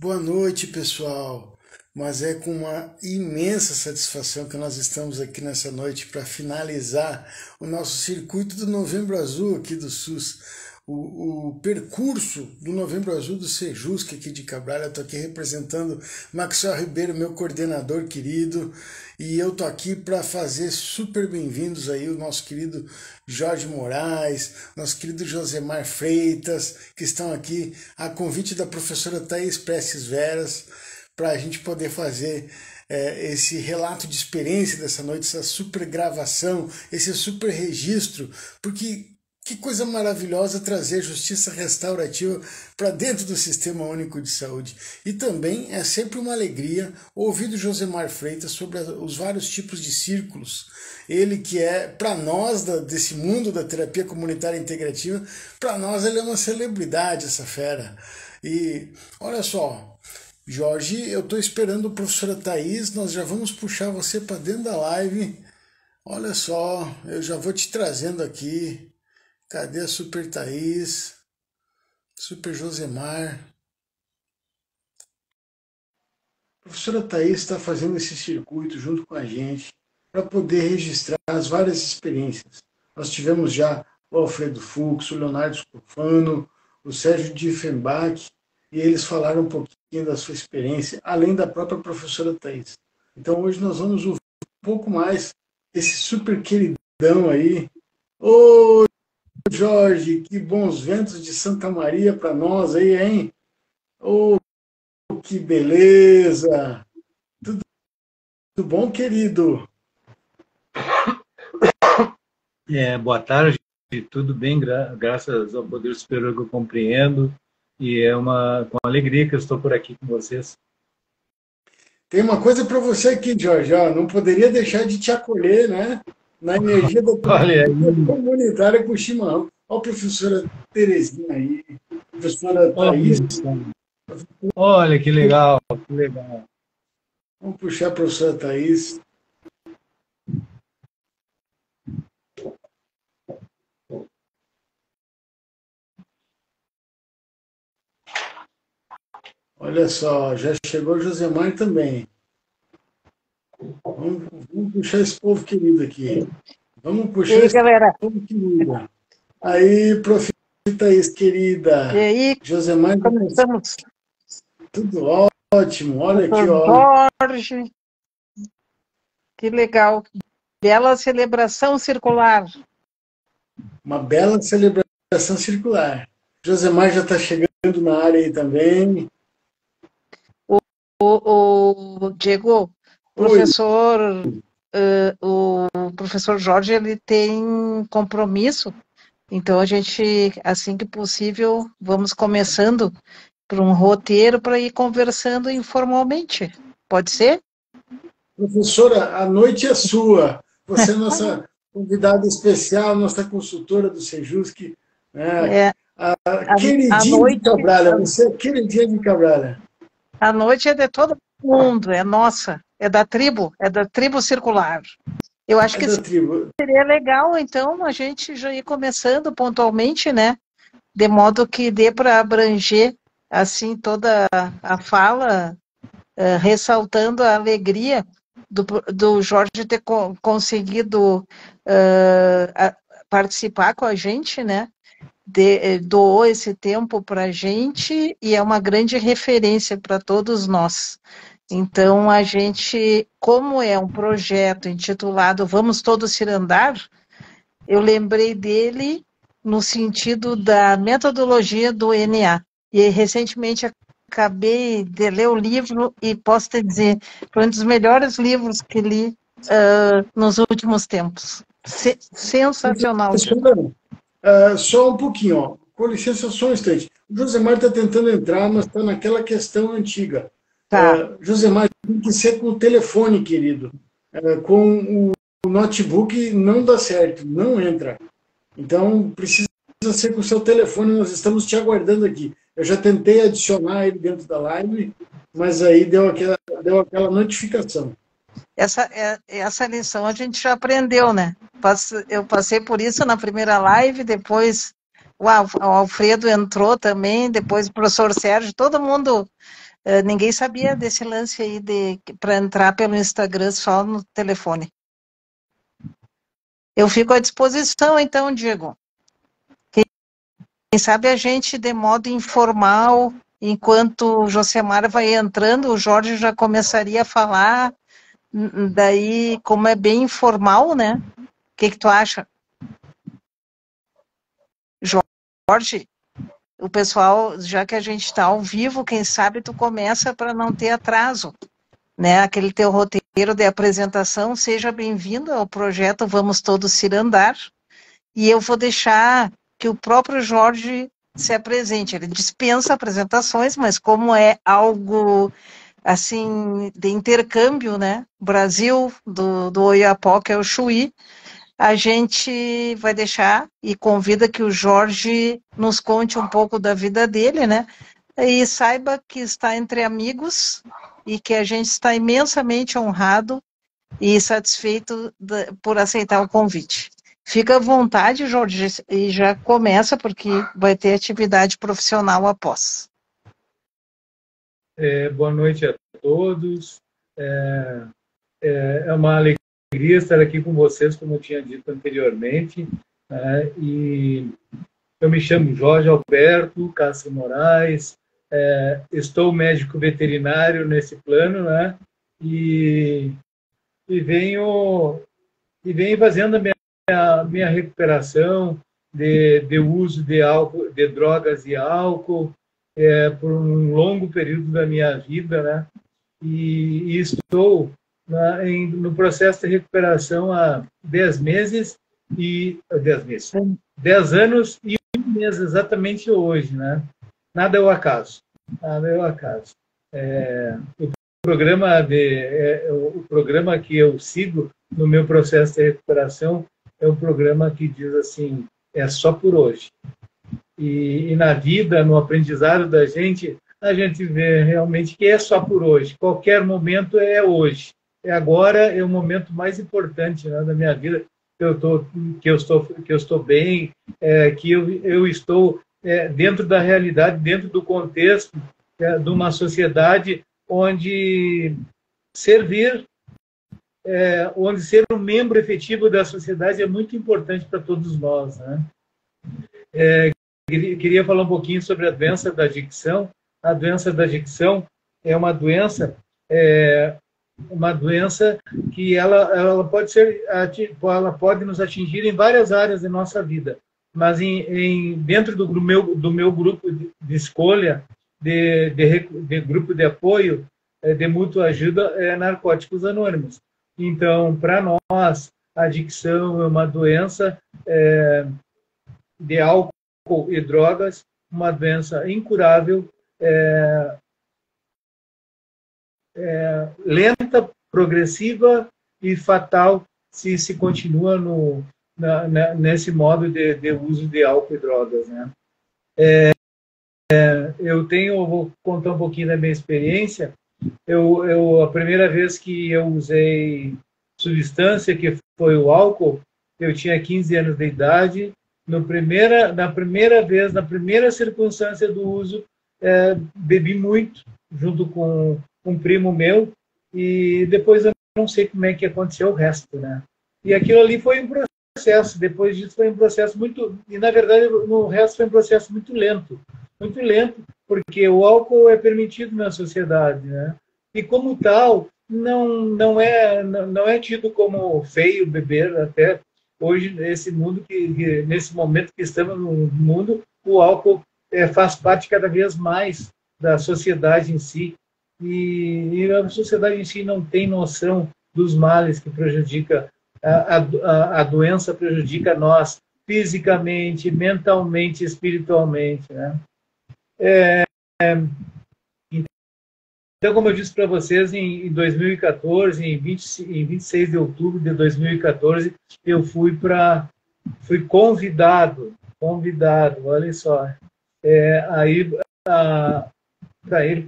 Boa noite, pessoal. Mas é com uma imensa satisfação que nós estamos aqui nessa noite para finalizar o nosso circuito do Novembro Azul aqui do SUS. O percurso do Novembro Azul do Sejusc aqui de Cabral. Eu estou aqui representando Maxwell Ribeiro, meu coordenador querido, e eu estou aqui para fazer super bem-vindos aí o nosso querido Jorge Moraes, nosso querido Josemar Freitas, que estão aqui a convite da professora Thaís Prestes Veras, para a gente poder fazer esse relato de experiência dessa noite, essa super gravação, esse super registro, porque que coisa maravilhosa trazer justiça restaurativa para dentro do Sistema Único de Saúde. E também é sempre uma alegria ouvir do Josemar Freitas sobre os vários tipos de círculos. Ele que é, para nós, desse mundo da terapia comunitária integrativa, para nós ele é uma celebridade, essa fera. E olha só, Jorge, eu estou esperando a professora Thaís, nós já vamos puxar você para dentro da live. Olha só, eu já vou te trazendo aqui. Cadê a Super Thaís? Super Josemar? A professora Thaís está fazendo esse circuito junto com a gente para poder registrar as várias experiências. Nós tivemos já o Alfredo Fux, o Leonardo Scofano, o Sérgio Diefenbach, e eles falaram um pouquinho da sua experiência, além da própria professora Thaís. Então hoje nós vamos ouvir um pouco mais esse super queridão aí. Ô, Jorge, que bons ventos de Santa Maria para nós aí, hein? Oh, que beleza! Tudo bom, querido? Boa tarde, tudo bem, graças ao Poder Superior que eu compreendo, e é com alegria que eu estou por aqui com vocês. Tem uma coisa para você aqui, Jorge, ó, não poderia deixar de te acolher, né? Na energia da comunitária com o chimarrão. Olha a professora Terezinha aí, professora Thaís. Olha, que legal, que legal. Vamos puxar a professora Thaís. Olha só, já chegou o Josemar também. Vamos puxar esse povo querido aqui. Vamos puxar aí, galera. Povo querido. Aí, professora Thaís, querida. E aí, Josemar, como estamos? Tudo ótimo. Olha aqui, ó. Jorge. Que legal. Bela celebração circular. Uma bela celebração circular. Josemar já está chegando na área aí também. O Diego, o professor Jorge, ele tem compromisso, então a gente, assim que possível, vamos começando por um roteiro para ir conversando informalmente. Pode ser? Professora, a noite é sua. Você é nossa convidada especial, nossa consultora do Sejusc. Né? Queridinha de Cabral, você é queridinha de Cabral. A noite é de todo mundo, é nossa, é da tribo circular. Eu acho que seria legal, então, a gente já ir começando pontualmente, né? De modo que dê para abranger, assim, toda a fala, ressaltando a alegria do Jorge ter conseguido participar com a gente, né? Doou esse tempo para a gente e é uma grande referência para todos nós. Então, a gente, como é um projeto intitulado Vamos Todos Cirandar, eu lembrei dele no sentido da metodologia do NA. E recentemente acabei de ler o livro e posso te dizer, foi um dos melhores livros que li nos últimos tempos. Sensacional. Só um pouquinho, ó. Com licença, só um instante. O Josemar está tentando entrar, mas está naquela questão antiga. Tá. Josemar, tem que ser com o telefone, querido. Com o notebook não dá certo, não entra. Então, precisa ser com o seu telefone, nós estamos te aguardando aqui. Eu já tentei adicionar ele dentro da live, mas aí deu aquela notificação. Essa lição a gente já aprendeu, né? Eu passei por isso na primeira live, depois o Alfredo entrou também, depois o professor Sérgio, todo mundo ninguém sabia desse lance aí para entrar pelo Instagram só no telefone. Eu fico à disposição, então, Diego. Quem sabe a gente, de modo informal, enquanto o Josemar vai entrando, o Jorge já começaria a falar, daí, como é bem informal, né? O que tu acha? Jorge, o pessoal, já que a gente está ao vivo, quem sabe tu começa para não ter atraso, né? Aquele teu roteiro de apresentação, seja bem-vindo ao projeto Vamos Todos Cirandar, e eu vou deixar que o próprio Jorge se apresente. Ele dispensa apresentações, mas como é algo assim de intercâmbio, né? Brasil do Oiapoque ao Chuí, a gente vai deixar e convida que o Jorge nos conte um pouco da vida dele, né? E saiba que está entre amigos e que a gente está imensamente honrado e satisfeito por aceitar o convite. Fica à vontade, Jorge, e já começa, porque vai ter atividade profissional após. Boa noite a todos. É uma alegria estar aqui com vocês, como eu tinha dito anteriormente. E eu me chamo Jorge Alberto Castro Moraes, estou médico veterinário nesse plano, né? E venho fazendo a minha recuperação de uso de álcool, de drogas e álcool, por um longo período da minha vida, né? E estou no processo de recuperação há 10 meses e 10 anos e 1 mês exatamente hoje, né? Nada é o acaso, nada é o acaso. O programa que eu sigo no meu processo de recuperação é um programa que diz assim: é só por hoje. E na vida, no aprendizado da gente, a gente vê realmente que é só por hoje. Qualquer momento é hoje. Agora é o momento mais importante, né, da minha vida, que eu estou bem, que eu estou dentro da realidade, dentro do contexto de uma sociedade onde onde ser um membro efetivo da sociedade é muito importante para todos nós, né? Queria falar um pouquinho sobre a doença da adicção. A doença da adicção é uma doença que ela pode nos atingir em várias áreas da nossa vida, mas dentro do meu grupo de escolha, de grupo de apoio, de mútua ajuda, é Narcóticos Anônimos. Então, para nós, a adicção é uma doença de álcool e drogas, uma doença incurável, lenta, progressiva e fatal se continua nesse modo de uso de álcool e drogas, né? Vou contar um pouquinho da minha experiência. A primeira vez que eu usei substância, que foi o álcool, eu tinha 15 anos de idade. Na primeira circunstância do uso, bebi muito, junto com um primo meu, e depois eu não sei como é que aconteceu o resto, né? E aquilo ali foi um processo, depois disso foi um processo muito... E, na verdade, o resto foi um processo muito lento, porque o álcool é permitido na sociedade, né? E como tal, não é tido como feio beber. Até hoje, nesse momento que estamos no mundo, o álcool faz parte cada vez mais da sociedade em si, e a sociedade em si não tem noção dos males que prejudica a doença, prejudica nós fisicamente, mentalmente, espiritualmente, né? Então, como eu disse para vocês, em 2014, em 26 de outubro de 2014, eu fui convidado, olha só, para ir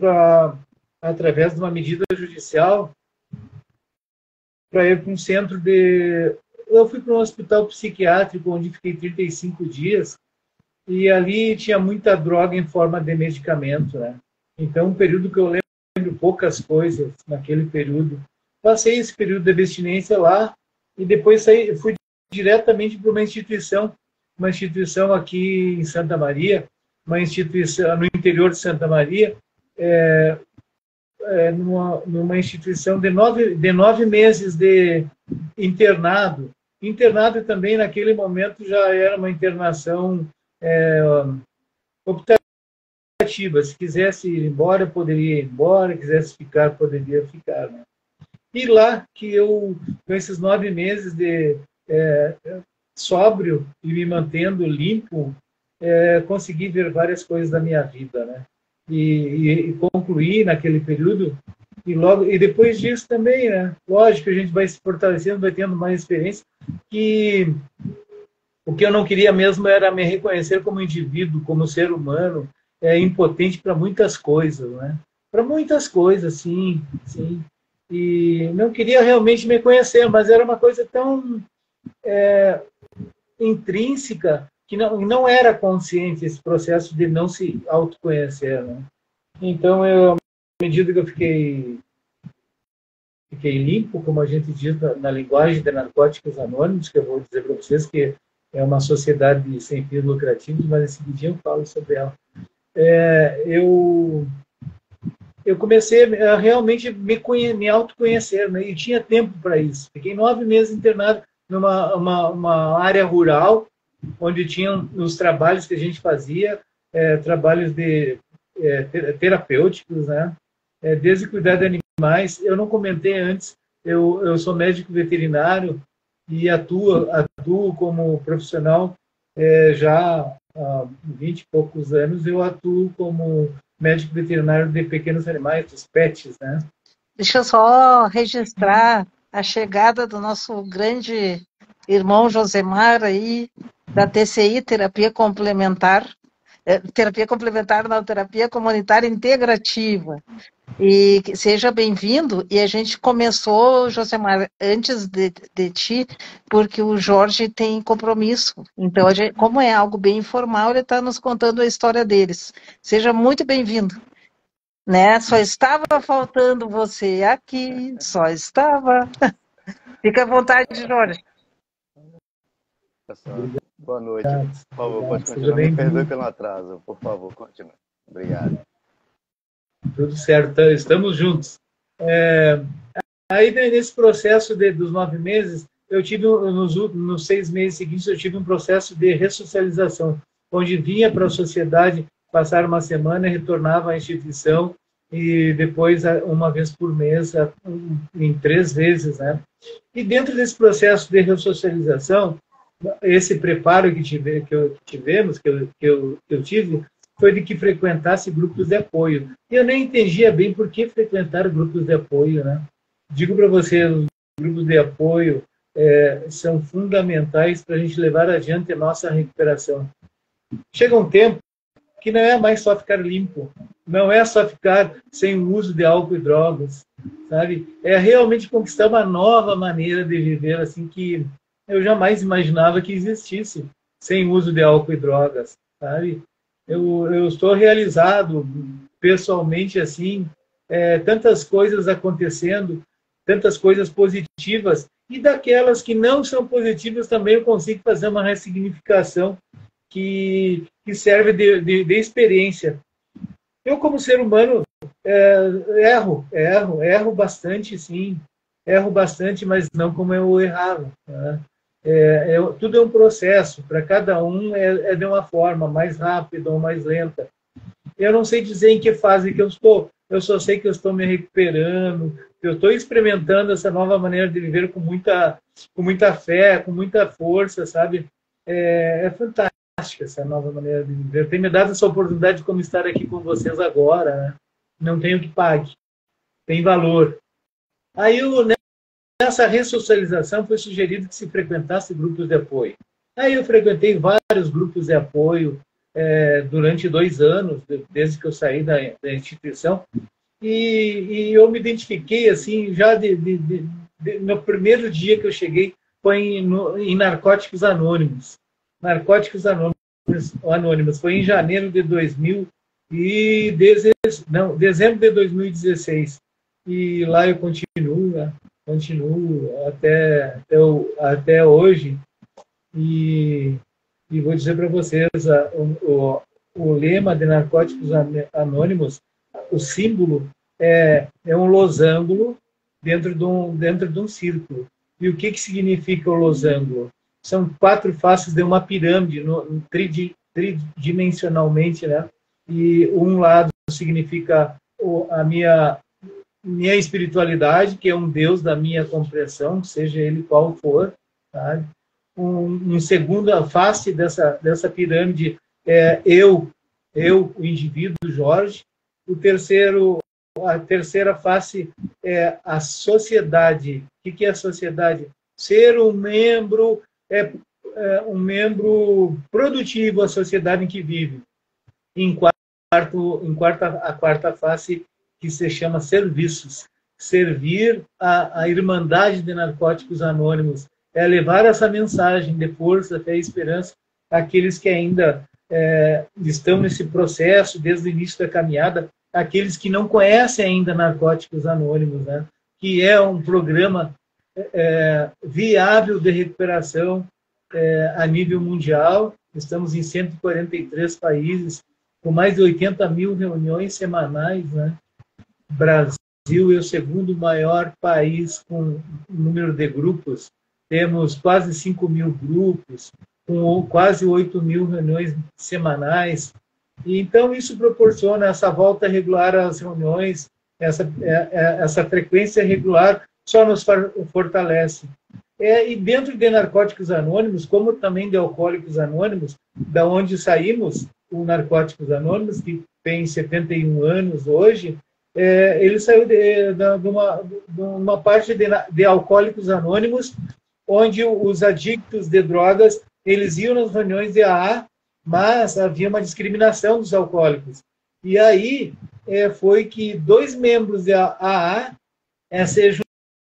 através de uma medida judicial, para ir para um centro de... Eu fui para um hospital psiquiátrico, onde fiquei 35 dias, e ali tinha muita droga em forma de medicamento, né? Então, um período que eu lembro poucas coisas naquele período. Passei esse período de abstinência lá e depois fui diretamente para uma instituição aqui em Santa Maria, uma instituição no interior de Santa Maria, numa instituição de 9 meses de internado. Internado também, naquele momento, já era uma internação optativa. Se quisesse ir embora, poderia ir embora, quisesse ficar, poderia ficar. Né? E lá que eu, com esses 9 meses de sóbrio e me mantendo limpo, consegui ver várias coisas da minha vida, né? E concluí naquele período e depois disso também, né? Lógico, a gente vai se fortalecendo, vai tendo mais experiência, que o que eu não queria mesmo era me reconhecer como indivíduo, como ser humano, impotente para muitas coisas, né? Para muitas coisas, sim. E não queria realmente me conhecer, mas era uma coisa tão intrínseca que não era consciente esse processo de não se autoconhecer, né? Então, à medida que eu fiquei limpo, como a gente diz na linguagem de Narcóticos Anônimos, que eu vou dizer para vocês que é uma sociedade sem fins lucrativos, mas em seguida eu falo sobre ela. Eu comecei a realmente me autoconhecer, né? E tinha tempo para isso. Fiquei 9 meses internado numa área rural, onde tinham os trabalhos que a gente fazia, trabalhos terapêuticos, né? Desde cuidar de animais. Eu não comentei antes, eu sou médico veterinário e atuo como profissional já há 20 e poucos anos. Eu atuo como médico veterinário de pequenos animais, dos pets, né? Deixa eu só registrar a chegada do nosso grande irmão Josemar aí, da TCI, Terapia Complementar, Terapia Comunitária Integrativa. E seja bem-vindo. E a gente começou, Josemar, antes de ti, porque o Jorge tem compromisso. Então, como é algo bem informal, ele está nos contando a história deles. Seja muito bem-vindo. Né? Só estava faltando você aqui, só estava. Fica à vontade, Jorge. Pessoal, boa noite. Por favor, pode continuar. Me perdoe pelo atraso. Por favor, continue. Obrigado. Tudo certo, estamos juntos. Aí, nesse processo dos 9 meses, eu tive, nos 6 meses seguintes, eu tive um processo de ressocialização, onde vinha para a sociedade passar uma semana, retornava à instituição, e depois, uma vez por mês, em 3 vezes, né? E dentro desse processo de ressocialização, esse preparo que eu tive, foi de que frequentasse grupos de apoio. E eu nem entendia bem por que frequentar grupos de apoio, né? Digo para vocês, os grupos de apoio são fundamentais para a gente levar adiante a nossa recuperação. Chega um tempo que não é mais só ficar limpo, não é só ficar sem o uso de álcool e drogas, sabe? É realmente conquistar uma nova maneira de viver, assim, que eu jamais imaginava que existisse, sem uso de álcool e drogas, sabe? Eu estou realizado pessoalmente, assim, tantas coisas acontecendo, tantas coisas positivas, e daquelas que não são positivas também eu consigo fazer uma ressignificação que serve de experiência. Eu, como ser humano, erro bastante, sim, erro bastante, mas não como eu errava, né? Tudo é um processo, para cada um é de uma forma mais rápida ou mais lenta. Eu não sei dizer em que fase que eu estou, eu só sei que eu estou me recuperando, que eu estou experimentando essa nova maneira de viver com muita fé, com muita força, sabe? É fantástica essa nova maneira de viver. Tem me dado essa oportunidade de como estar aqui com vocês agora, né? Não tenho que pague, tem valor. Aí nessa ressocialização foi sugerido que se frequentasse grupos de apoio. Aí eu frequentei vários grupos de apoio durante 2 anos, desde que eu saí da instituição, e eu me identifiquei, assim, já no primeiro dia que eu cheguei, foi em Narcóticos Anônimos. Narcóticos Anônimos foi em janeiro de 2006. E dezembro de 2016. E lá eu continuo, né? Continuo até hoje. E vou dizer para vocês, o lema de Narcóticos Anônimos, o símbolo é um losango dentro de um círculo. E o que significa o losango? São 4 faces de uma pirâmide, tridimensionalmente, né? E um lado significa a minha espiritualidade, que é um Deus da minha compreensão, seja ele qual for, sabe? Uma segunda face dessa pirâmide é eu, o indivíduo, Jorge. A terceira face é a sociedade. O que é a sociedade? Ser um membro, um membro produtivo à sociedade em que vive. A quarta face, que se chama serviços. Servir a Irmandade de Narcóticos Anônimos é levar essa mensagem de força, fé e esperança àqueles que ainda estão nesse processo, desde o início da caminhada, aqueles que não conhecem ainda Narcóticos Anônimos, né? Que é um programa viável de recuperação a nível mundial. Estamos em 143 países, com mais de 80 mil reuniões semanais, né? Brasil é o segundo maior país com número de grupos. Temos quase 5 mil grupos, com quase 8 mil reuniões semanais. E, então, isso proporciona essa volta regular às reuniões, essa frequência regular só nos fortalece. E dentro de Narcóticos Anônimos, como também de Alcoólicos Anônimos, da onde saímos, o Narcóticos Anônimos, que tem 71 anos hoje, ele saiu de uma parte de Alcoólicos Anônimos, onde os adictos de drogas, eles iam nas reuniões de AA, mas havia uma discriminação dos alcoólicos. E aí foi que 2 membros da AA se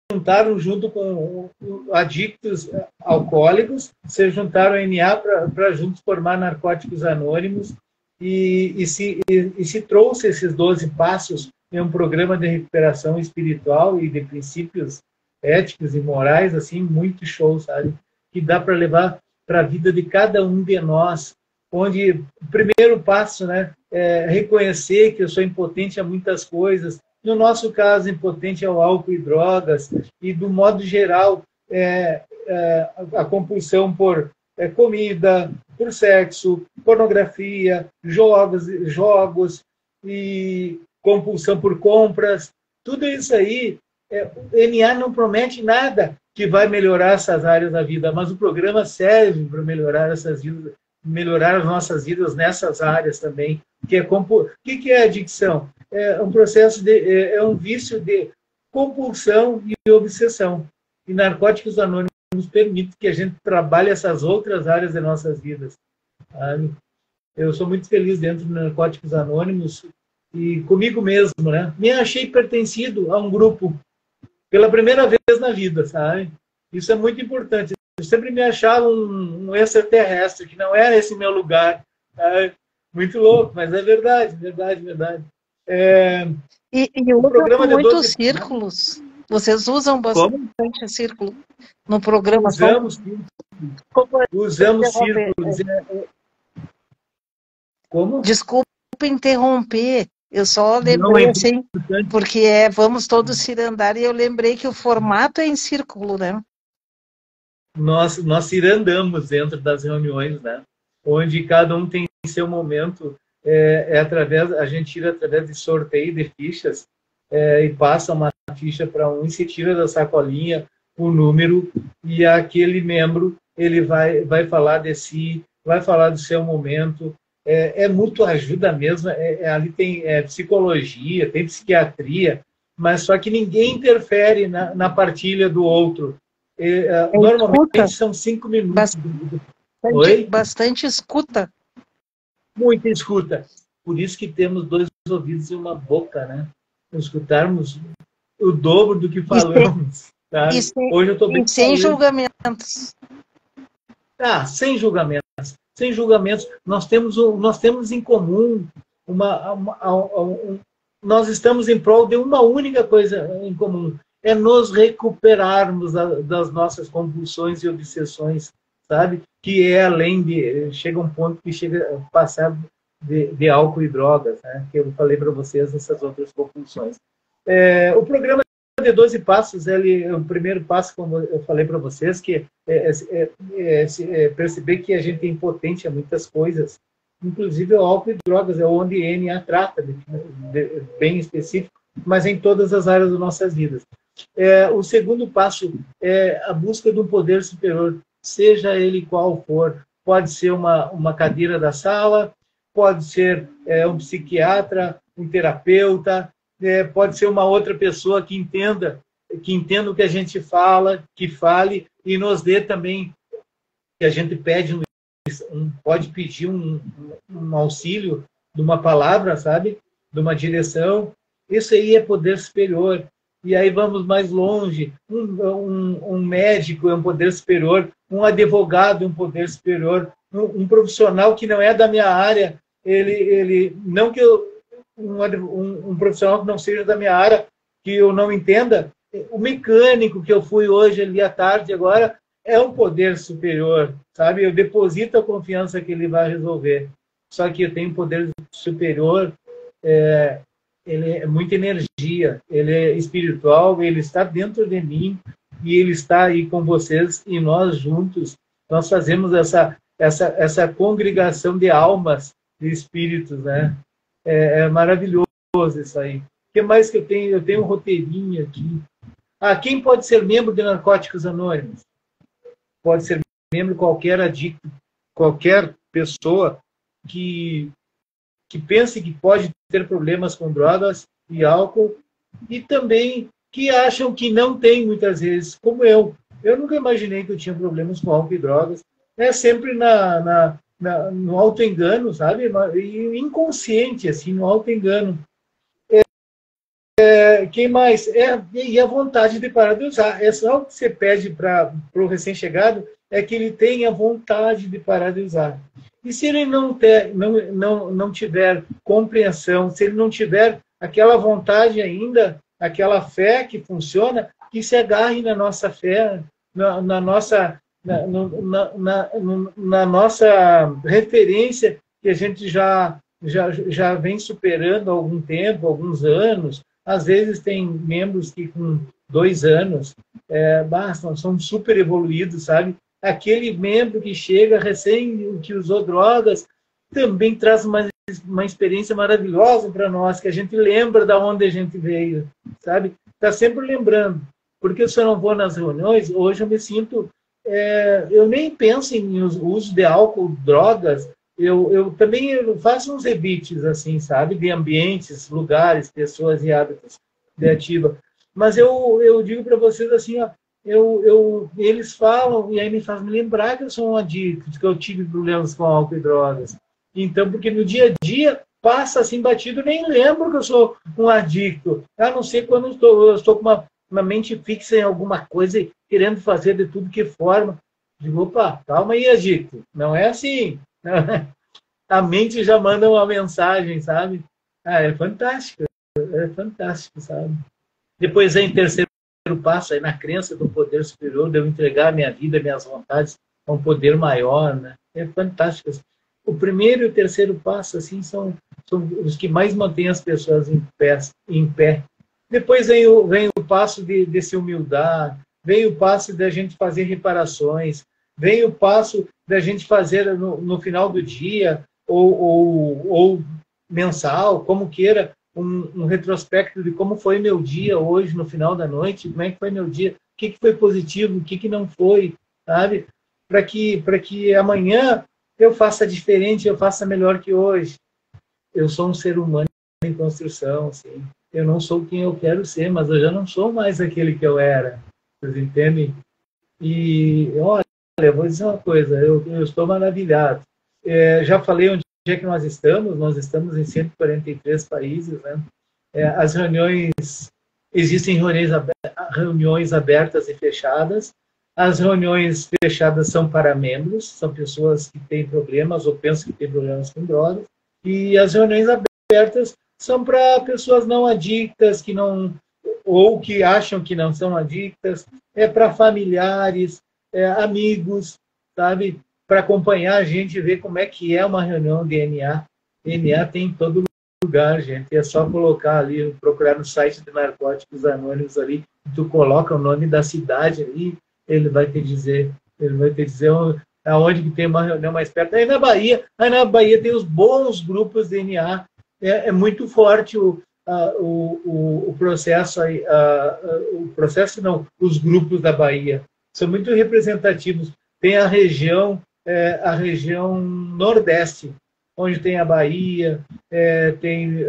juntaram junto com adictos alcoólicos, se juntaram a NA para juntos formar Narcóticos Anônimos, e se trouxe esses 12 passos em um programa de recuperação espiritual e de princípios éticos e morais, assim, muito show, sabe? Que dá para levar para a vida de cada um de nós, onde o primeiro passo, né, é reconhecer que eu sou impotente a muitas coisas. No nosso caso, impotente ao álcool e drogas, e do modo geral, a compulsão por comida, por sexo, pornografia, jogos e compulsão por compras. Tudo isso aí, o NA não promete nada que vai melhorar essas áreas da vida, mas o programa serve para melhorar essas vidas, melhorar as nossas vidas nessas áreas também. O que é adicção? É um processo é um vício de compulsão e obsessão. E Narcóticos Anônimos permite que a gente trabalhe essas outras áreas de nossas vidas. Sabe? Eu sou muito feliz dentro de Narcóticos Anônimos e comigo mesmo, né? Me achei pertencido a um grupo pela primeira vez na vida, sabe? Isso é muito importante. Eu sempre me achava um extraterrestre, que não era esse meu lugar. Sabe? Muito louco, mas é verdade, verdade, verdade. E usam muitos círculos. Vocês usam bastante círculo no programa? Usamos círculos. Como? Desculpa interromper. Eu só lembrei assim, porque vamos todos cirandar, e eu lembrei que o formato é em círculo, né? Nós cirandamos dentro das reuniões, né? Onde cada um tem seu momento. A gente tira através de sorteio de fichas e passa uma ficha para um e se tira da sacolinha o número, e aquele membro ele vai falar de si, vai falar do seu momento. Mútua ajuda mesmo, ali tem psicologia, tem psiquiatria, mas só que ninguém interfere na partilha do outro. Normalmente são 5 minutos. Bastante escuta. Muita escuta. Por isso que temos 2 ouvidos e uma boca, né? Escutarmos o dobro do que falamos. Tá? Hoje eu estou bem sem julgamentos. Sem julgamentos. Sem julgamentos. Nós temos em comum nós estamos em prol de uma única coisa em comum, é nos recuperarmos das nossas compulsões e obsessões, sabe? Que é além de... Chega um ponto que chega a passar de álcool e drogas, né? Que eu falei para vocês essas outras compulsões. O programa de 12 passos, o primeiro passo, como eu falei para vocês, que é perceber que a gente é impotente a muitas coisas, inclusive o álcool e drogas, é onde NA trata, bem específico, mas em todas as áreas das nossas vidas. O segundo passo é a busca de um poder superior, seja ele qual for. Pode ser uma cadeira da sala, pode ser um psiquiatra, um terapeuta, pode ser uma outra pessoa que entenda o que a gente fala, que fale e nos dê também, que a gente pede, pode pedir um auxílio de uma palavra, sabe? De uma direção. Isso aí é poder superior. E aí vamos mais longe. Um médico é um poder superior, um advogado é um poder superior, um profissional que não é da minha área, não que um profissional que não seja da minha área, que eu não entenda, o mecânico que eu fui hoje ali à tarde agora é um poder superior, sabe? Eu deposito a confiança que ele vai resolver. Só que eu tenho um poder superior, ele é muita energia, ele é espiritual, ele está dentro de mim e ele está aí com vocês e nós juntos, nós fazemos essa congregação de almas, de espíritos, né? É maravilhoso isso aí. O que mais que eu tenho? Eu tenho um roteirinho aqui. Quem pode ser membro de Narcóticos Anônimos? Pode ser membro qualquer adicto, qualquer pessoa que pense que pode ter problemas com drogas e álcool e também que acham que não tem muitas vezes, como eu. Eu nunca imaginei que eu tinha problemas com álcool e drogas. É sempre no auto-engano, sabe? E inconsciente, assim, no auto-engano. Quem mais? E a vontade de parar de usar. É só o que você pede para o recém-chegado, é que ele tenha vontade de parar de usar. E se ele não tiver compreensão, se ele não tiver aquela vontade ainda, aquela fé que funciona, que se agarre na nossa fé, na nossa referência, que a gente já vem superando há algum tempo, alguns anos. Às vezes tem membros que com 2 anos são super evoluídos, sabe? Aquele membro que chega recém, que usou drogas, também traz uma experiência maravilhosa para nós, que a gente lembra de onde a gente veio, sabe? Está sempre lembrando. Porque se eu não vou nas reuniões, hoje eu me sinto... eu nem penso em uso de álcool, drogas. Eu também faço uns evites, assim, sabe? De ambientes, lugares, pessoas e hábitos de ativa. Mas eu digo para vocês assim, ó, eles falam e aí me faz me lembrar que eu sou um adicto, que eu tive problemas com álcool e drogas. Então, porque no dia a dia passa assim batido, nem lembro que eu sou um adicto. A não ser quando eu estou com uma mente fixa em alguma coisa e querendo fazer de tudo que forma. Digo, opa, calma aí, adicto. Não é assim. A mente já manda uma mensagem, sabe? É fantástico. É fantástico, sabe? Depois vem o terceiro passo, aí na crença do poder superior, de eu entregar a minha vida, minhas vontades a um poder maior, né? É fantástico. O primeiro e o terceiro passo, assim, são os que mais mantêm as pessoas em pé. Depois vem o passo de se humildar, vem o passo da gente fazer reparações, vem o passo da gente fazer no final do dia ou mensal, como queira, um retrospecto de como foi meu dia hoje, no final da noite, como é que foi meu dia, o que foi positivo, o que não foi, sabe? Para que amanhã eu faça diferente, eu faça melhor que hoje. Eu sou um ser humano em construção, assim. Eu não sou quem eu quero ser, mas eu já não sou mais aquele que eu era. Vocês entendem? E, olha, eu vou dizer uma coisa, eu estou maravilhado. Já falei onde é que nós estamos em 143 países, né? As reuniões, existem reuniões abertas e fechadas. As reuniões fechadas são para membros, são pessoas que têm problemas ou pensam que têm problemas com drogas. E as reuniões abertas são para pessoas não adictas, que não, ou que acham que não são adictas, é para familiares, amigos, sabe? Para acompanhar a gente, ver como é que é uma reunião de NA. NA tem em todo lugar, gente. É só colocar ali, procurar no site de Narcóticos Anônimos ali, tu coloca o nome da cidade ali, ele vai te dizer aonde que tem uma reunião mais perto. Aí na Bahia tem os bons grupos de NA. É muito forte o processo aí, o processo não, os grupos da Bahia são muito representativos. Tem a região Nordeste, onde tem a Bahia, tem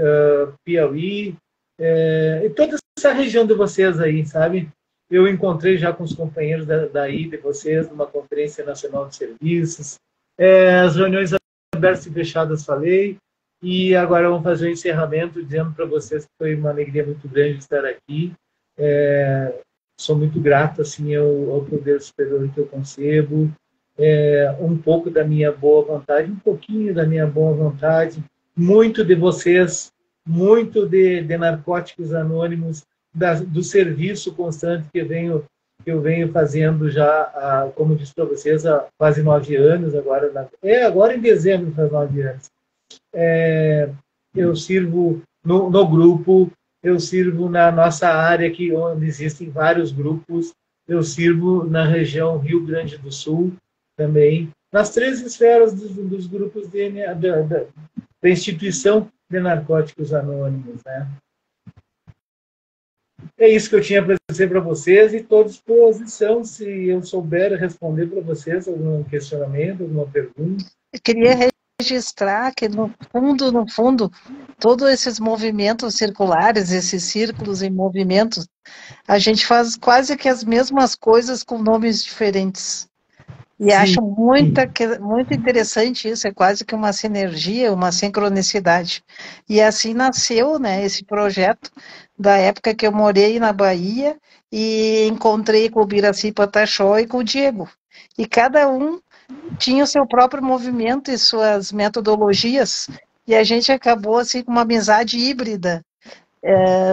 Piauí, e toda essa região de vocês aí, sabe? Eu encontrei já com os companheiros daí de vocês numa Conferência Nacional de Serviços, as reuniões abertas e fechadas falei, e agora vamos fazer o encerramento dizendo para vocês que foi uma alegria muito grande estar aqui. Sou muito grato assim, ao poder superior que eu concebo, um pouco da minha boa vontade, um pouquinho da minha boa vontade, muito de vocês, muito de Narcóticos Anônimos, do serviço constante que eu venho fazendo já, como disse para vocês, há quase 9 anos, agora em dezembro faz 9 anos. Eu sirvo no grupo, eu sirvo na nossa área, onde existem vários grupos, eu sirvo na região Rio Grande do Sul também, nas 3 esferas dos grupos da instituição de Narcóticos Anônimos, né? É isso que eu tinha para dizer para vocês, e estou à disposição, se eu souber responder para vocês algum questionamento, alguma pergunta. Eu queria registrar que, no fundo, todos esses movimentos circulares, esses círculos em movimento, a gente faz quase que as mesmas coisas com nomes diferentes. E acho muito interessante isso, é quase que uma sinergia, uma sincronicidade. E assim nasceu, né, esse projeto da época que eu morei na Bahia e encontrei com o Biraci Pataxó e com o Diego. E cada um tinha o seu próprio movimento e suas metodologias, e a gente acabou assim com uma amizade híbrida,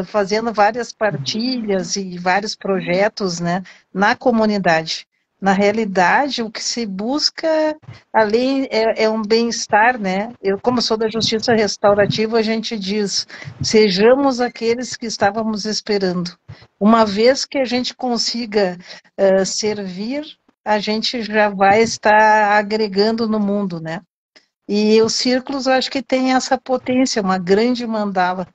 fazendo várias partilhas e vários projetos, né, na comunidade. Na realidade, o que se busca além é um bem-estar, né? Eu, como sou da justiça restaurativa, a gente diz: sejamos aqueles que estávamos esperando. Uma vez que a gente consiga servir, a gente já vai estar agregando no mundo, né? E os círculos, eu acho que tem essa potência, uma grande mandala.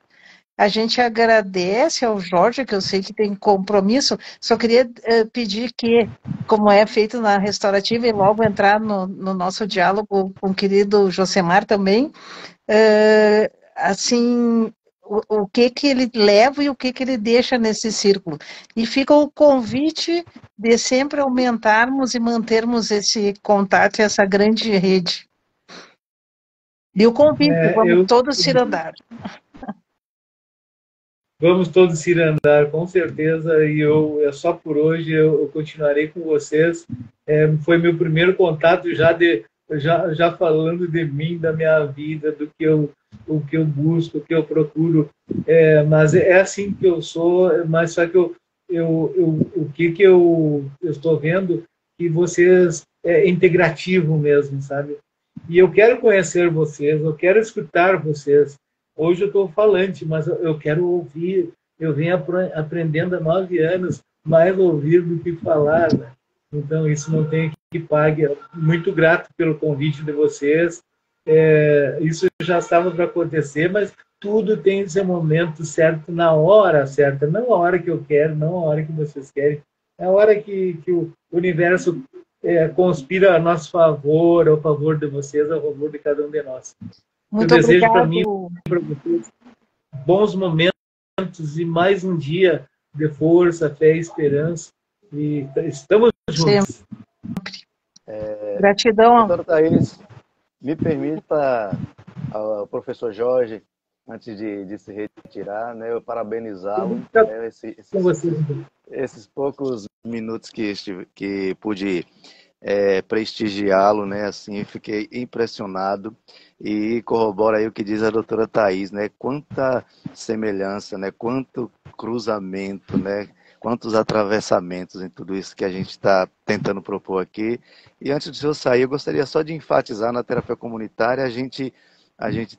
A gente agradece ao Jorge, que eu sei que tem compromisso, só queria pedir que, como é feito na restaurativa, e logo entrar no nosso diálogo com o querido Josemar também, assim, o que ele leva e o que ele deixa nesse círculo. E fica o convite de sempre aumentarmos e mantermos esse contato e essa grande rede. E o convite, vamos todos ir andar. Vamos todos ir andar, com certeza, e só por hoje eu continuarei com vocês. Foi meu primeiro contato já falando de mim, da minha vida, o que eu busco, o que eu procuro. Mas é assim que eu sou, mas só que o que eu estou vendo, que vocês é integrativo mesmo, sabe? E eu quero conhecer vocês, eu quero escutar vocês. Hoje eu estou falante, mas eu quero ouvir. Eu venho aprendendo há 9 anos, mais ouvir do que falar, né? Então, isso não tem que pague. Muito grato pelo convite de vocês. Isso já estava para acontecer, mas tudo tem seu momento certo, na hora certa. Não a hora que eu quero, não a hora que vocês querem. É a hora que o universo conspira a nosso favor, ao favor de vocês, ao favor de cada um de nós. Muito eu desejo para mim e para vocês bons momentos e mais um dia de força, fé e esperança. E estamos juntos. Gratidão. Doutor Thaís, me permita, ao professor Jorge, antes de se retirar, né, eu parabenizá-lo, esses poucos minutos que pude prestigiá-lo, né? Assim, fiquei impressionado e corrobora aí o que diz a doutora Thais, né? Quanta semelhança, né? Quanto cruzamento, né? Quantos atravessamentos em tudo isso que a gente está tentando propor aqui. E antes de eu sair, eu gostaria só de enfatizar na terapia comunitária, a gente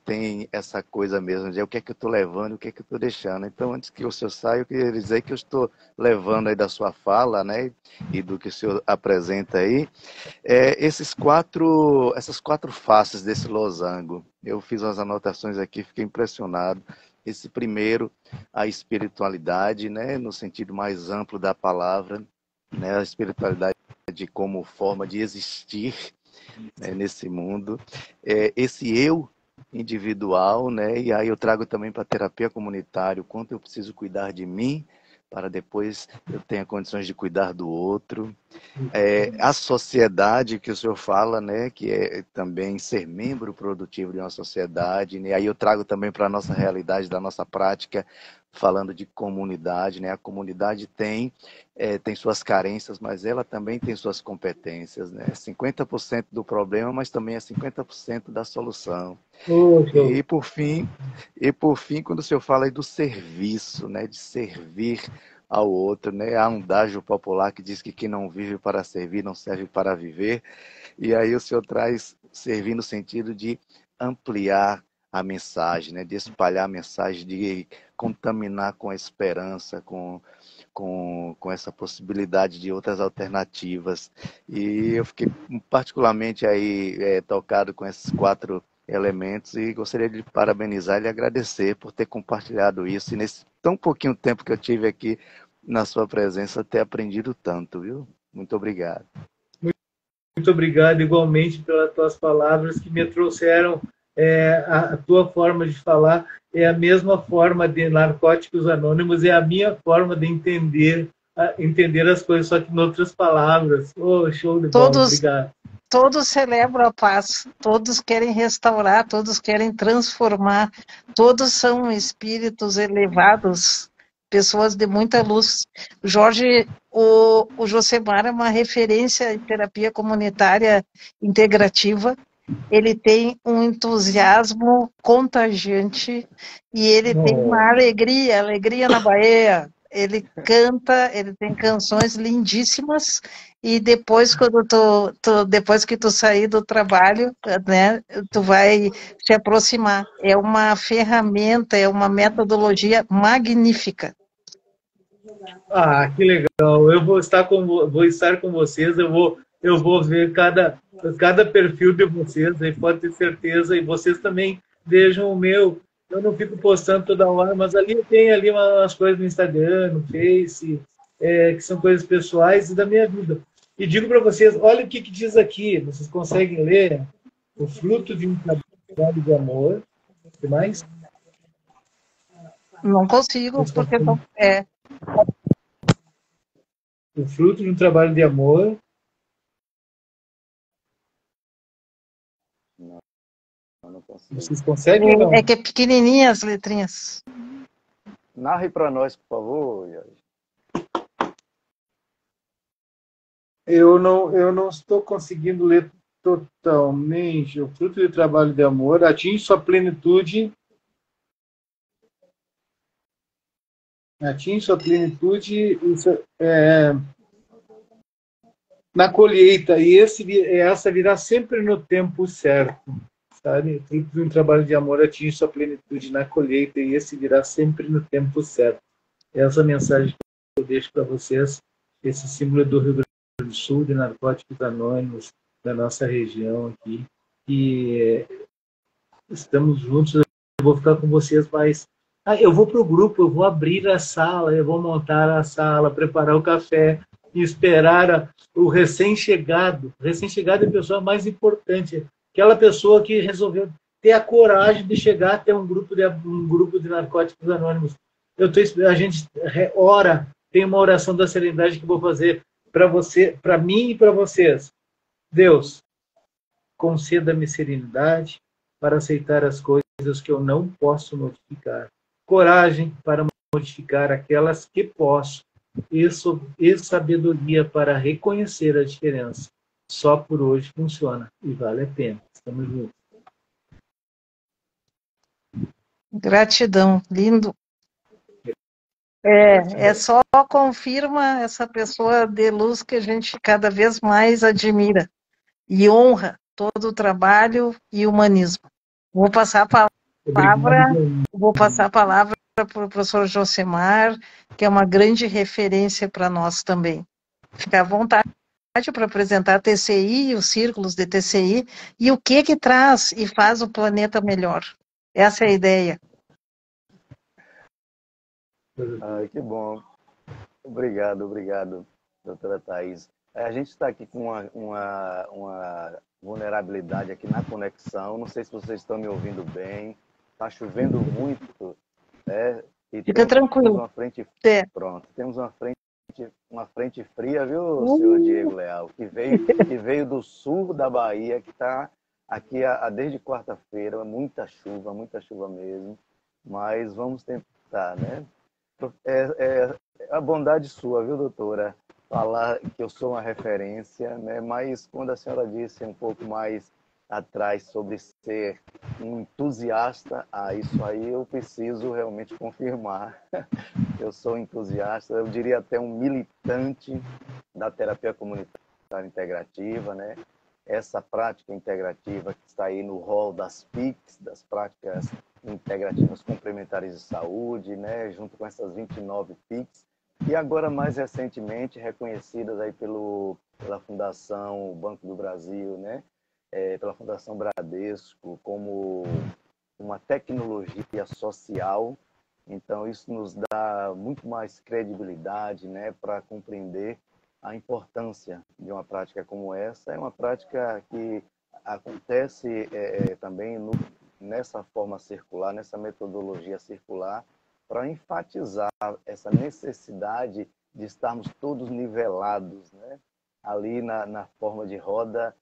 tem essa coisa mesmo de o que é que eu estou levando, o que é que eu estou deixando. Então, antes que o senhor saia, eu queria dizer que eu estou levando aí da sua fala, né, e do que o senhor apresenta aí, essas quatro faces desse losango. Eu fiz umas anotações aqui, fiquei impressionado. Esse primeiro, a espiritualidade, né, no sentido mais amplo da palavra, né, a espiritualidade como forma de existir, né, nesse mundo. Esse eu individual, né, e aí eu trago também para a terapia comunitária o quanto eu preciso cuidar de mim para depois eu tenha condições de cuidar do outro. A sociedade que o senhor fala, né, que é também ser membro produtivo de uma sociedade, né, aí eu trago também para a nossa realidade, da nossa prática, falando de comunidade, né, a comunidade tem suas carências, mas ela também tem suas competências, né, 50% do problema, mas também é 50% da solução. E por fim, quando o senhor fala aí do serviço, né, de servir ao outro, né? Há um dágio popular que diz que quem não vive para servir não serve para viver. E aí o senhor traz servir no sentido de ampliar a mensagem, né? De espalhar a mensagem, de contaminar com a esperança, com essa possibilidade de outras alternativas. E eu fiquei particularmente aí tocado com esses quatro elementos e gostaria de parabenizar e lhe agradecer por ter compartilhado isso e nesse tão pouquinho tempo que eu tive aqui na sua presença ter aprendido tanto, viu? Muito obrigado. Muito obrigado igualmente pelas tuas palavras que me trouxeram a tua forma de falar é a mesma forma de Narcóticos Anônimos, é a minha forma de entender as coisas, só que em outras palavras. Oh, show de bola, obrigado. Todos celebram a paz, todos querem restaurar, todos querem transformar, todos são espíritos elevados, pessoas de muita luz. Jorge, o Josemar é uma referência em terapia comunitária integrativa, ele tem um entusiasmo contagiante e ele tem uma alegria na Bahia. Ele canta, ele tem canções lindíssimas e depois depois que tu sair do trabalho, né, tu vai se aproximar. É uma ferramenta, é uma metodologia magnífica. Ah, que legal! Eu vou estar com vocês. Eu vou ver cada perfil de vocês. Aí pode ter certeza. E vocês também vejam o meu. Eu não fico postando toda hora, mas ali tem ali umas coisas no Instagram, no Face, que são coisas pessoais e da minha vida. E digo para vocês, olha o que diz aqui. Vocês conseguem ler? O fruto de um trabalho de amor. O que mais? Não consigo, porque não é. O fruto de um trabalho de amor. Não consigo. Vocês conseguem ou não? É que é pequenininha as letrinhas. Narre para nós, por favor, Jorge. Eu não estou conseguindo ler totalmente. O fruto de trabalho de amor atinge sua plenitude. Atinge sua plenitude na colheita. E essa virá sempre no tempo certo. Sabe? O fruto de um trabalho de amor atinge sua plenitude na colheita. E esse virá sempre no tempo certo. Essa mensagem que eu deixo para vocês. Esse símbolo do Rio Grande do Sul, de Narcóticos Anônimos, da nossa região aqui. E estamos juntos. Eu vou ficar com vocês mais. Eu vou para o grupo, eu vou abrir a sala, eu vou montar a sala, preparar o café e esperar o recém-chegado. O recém-chegado é a pessoa mais importante. Aquela pessoa que resolveu ter a coragem de chegar até um grupo de Narcóticos Anônimos. A gente ora, tem uma oração da serenidade que eu vou fazer para você, para mim e para vocês. Deus, conceda-me serenidade para aceitar as coisas que eu não posso modificar. Coragem para modificar aquelas que posso. E sabedoria para reconhecer a diferença. só por hoje funciona e vale a pena. Estamos juntos. Gratidão, lindo. É só confirma essa pessoa de luz que a gente cada vez mais admira e honra todo o trabalho e humanismo. Vou passar a palavra, para o professor Josemar, que é uma grande referência para nós também. Fica à vontade para apresentar a TCI e os círculos de TCI e o que traz e faz o planeta melhor. Essa é a ideia. Que bom. Obrigado, doutora Thais. A gente está aqui com uma vulnerabilidade aqui na conexão. Não sei se vocês estão me ouvindo bem. Está chovendo muito, né? E Fica tranquilo. Temos uma frente, pronto, temos uma frente fria, viu, senhor Diego Leal, que veio do sul da Bahia, que está aqui desde quarta-feira, muita chuva mesmo. Mas vamos tentar, né? É a bondade sua, viu, doutora? Falar que eu sou uma referência, né? Mas quando a senhora disse um pouco mais atrás sobre ser um entusiasta, isso aí eu preciso realmente confirmar. Eu sou entusiasta, eu diria até um militante da terapia comunitária integrativa, né? Essa prática integrativa que está aí no rol das PICs, das práticas integrativas complementares de saúde, né, junto com essas 29 PICs, e agora mais recentemente reconhecidas aí pela Fundação Banco do Brasil, né, pela Fundação Bradesco, como uma tecnologia social. Então isso nos dá muito mais credibilidade, né, para compreender a importância de uma prática como essa. É uma prática que acontece também nessa forma circular, nessa metodologia circular, para enfatizar essa necessidade de estarmos todos nivelados, né? Ali na forma de roda,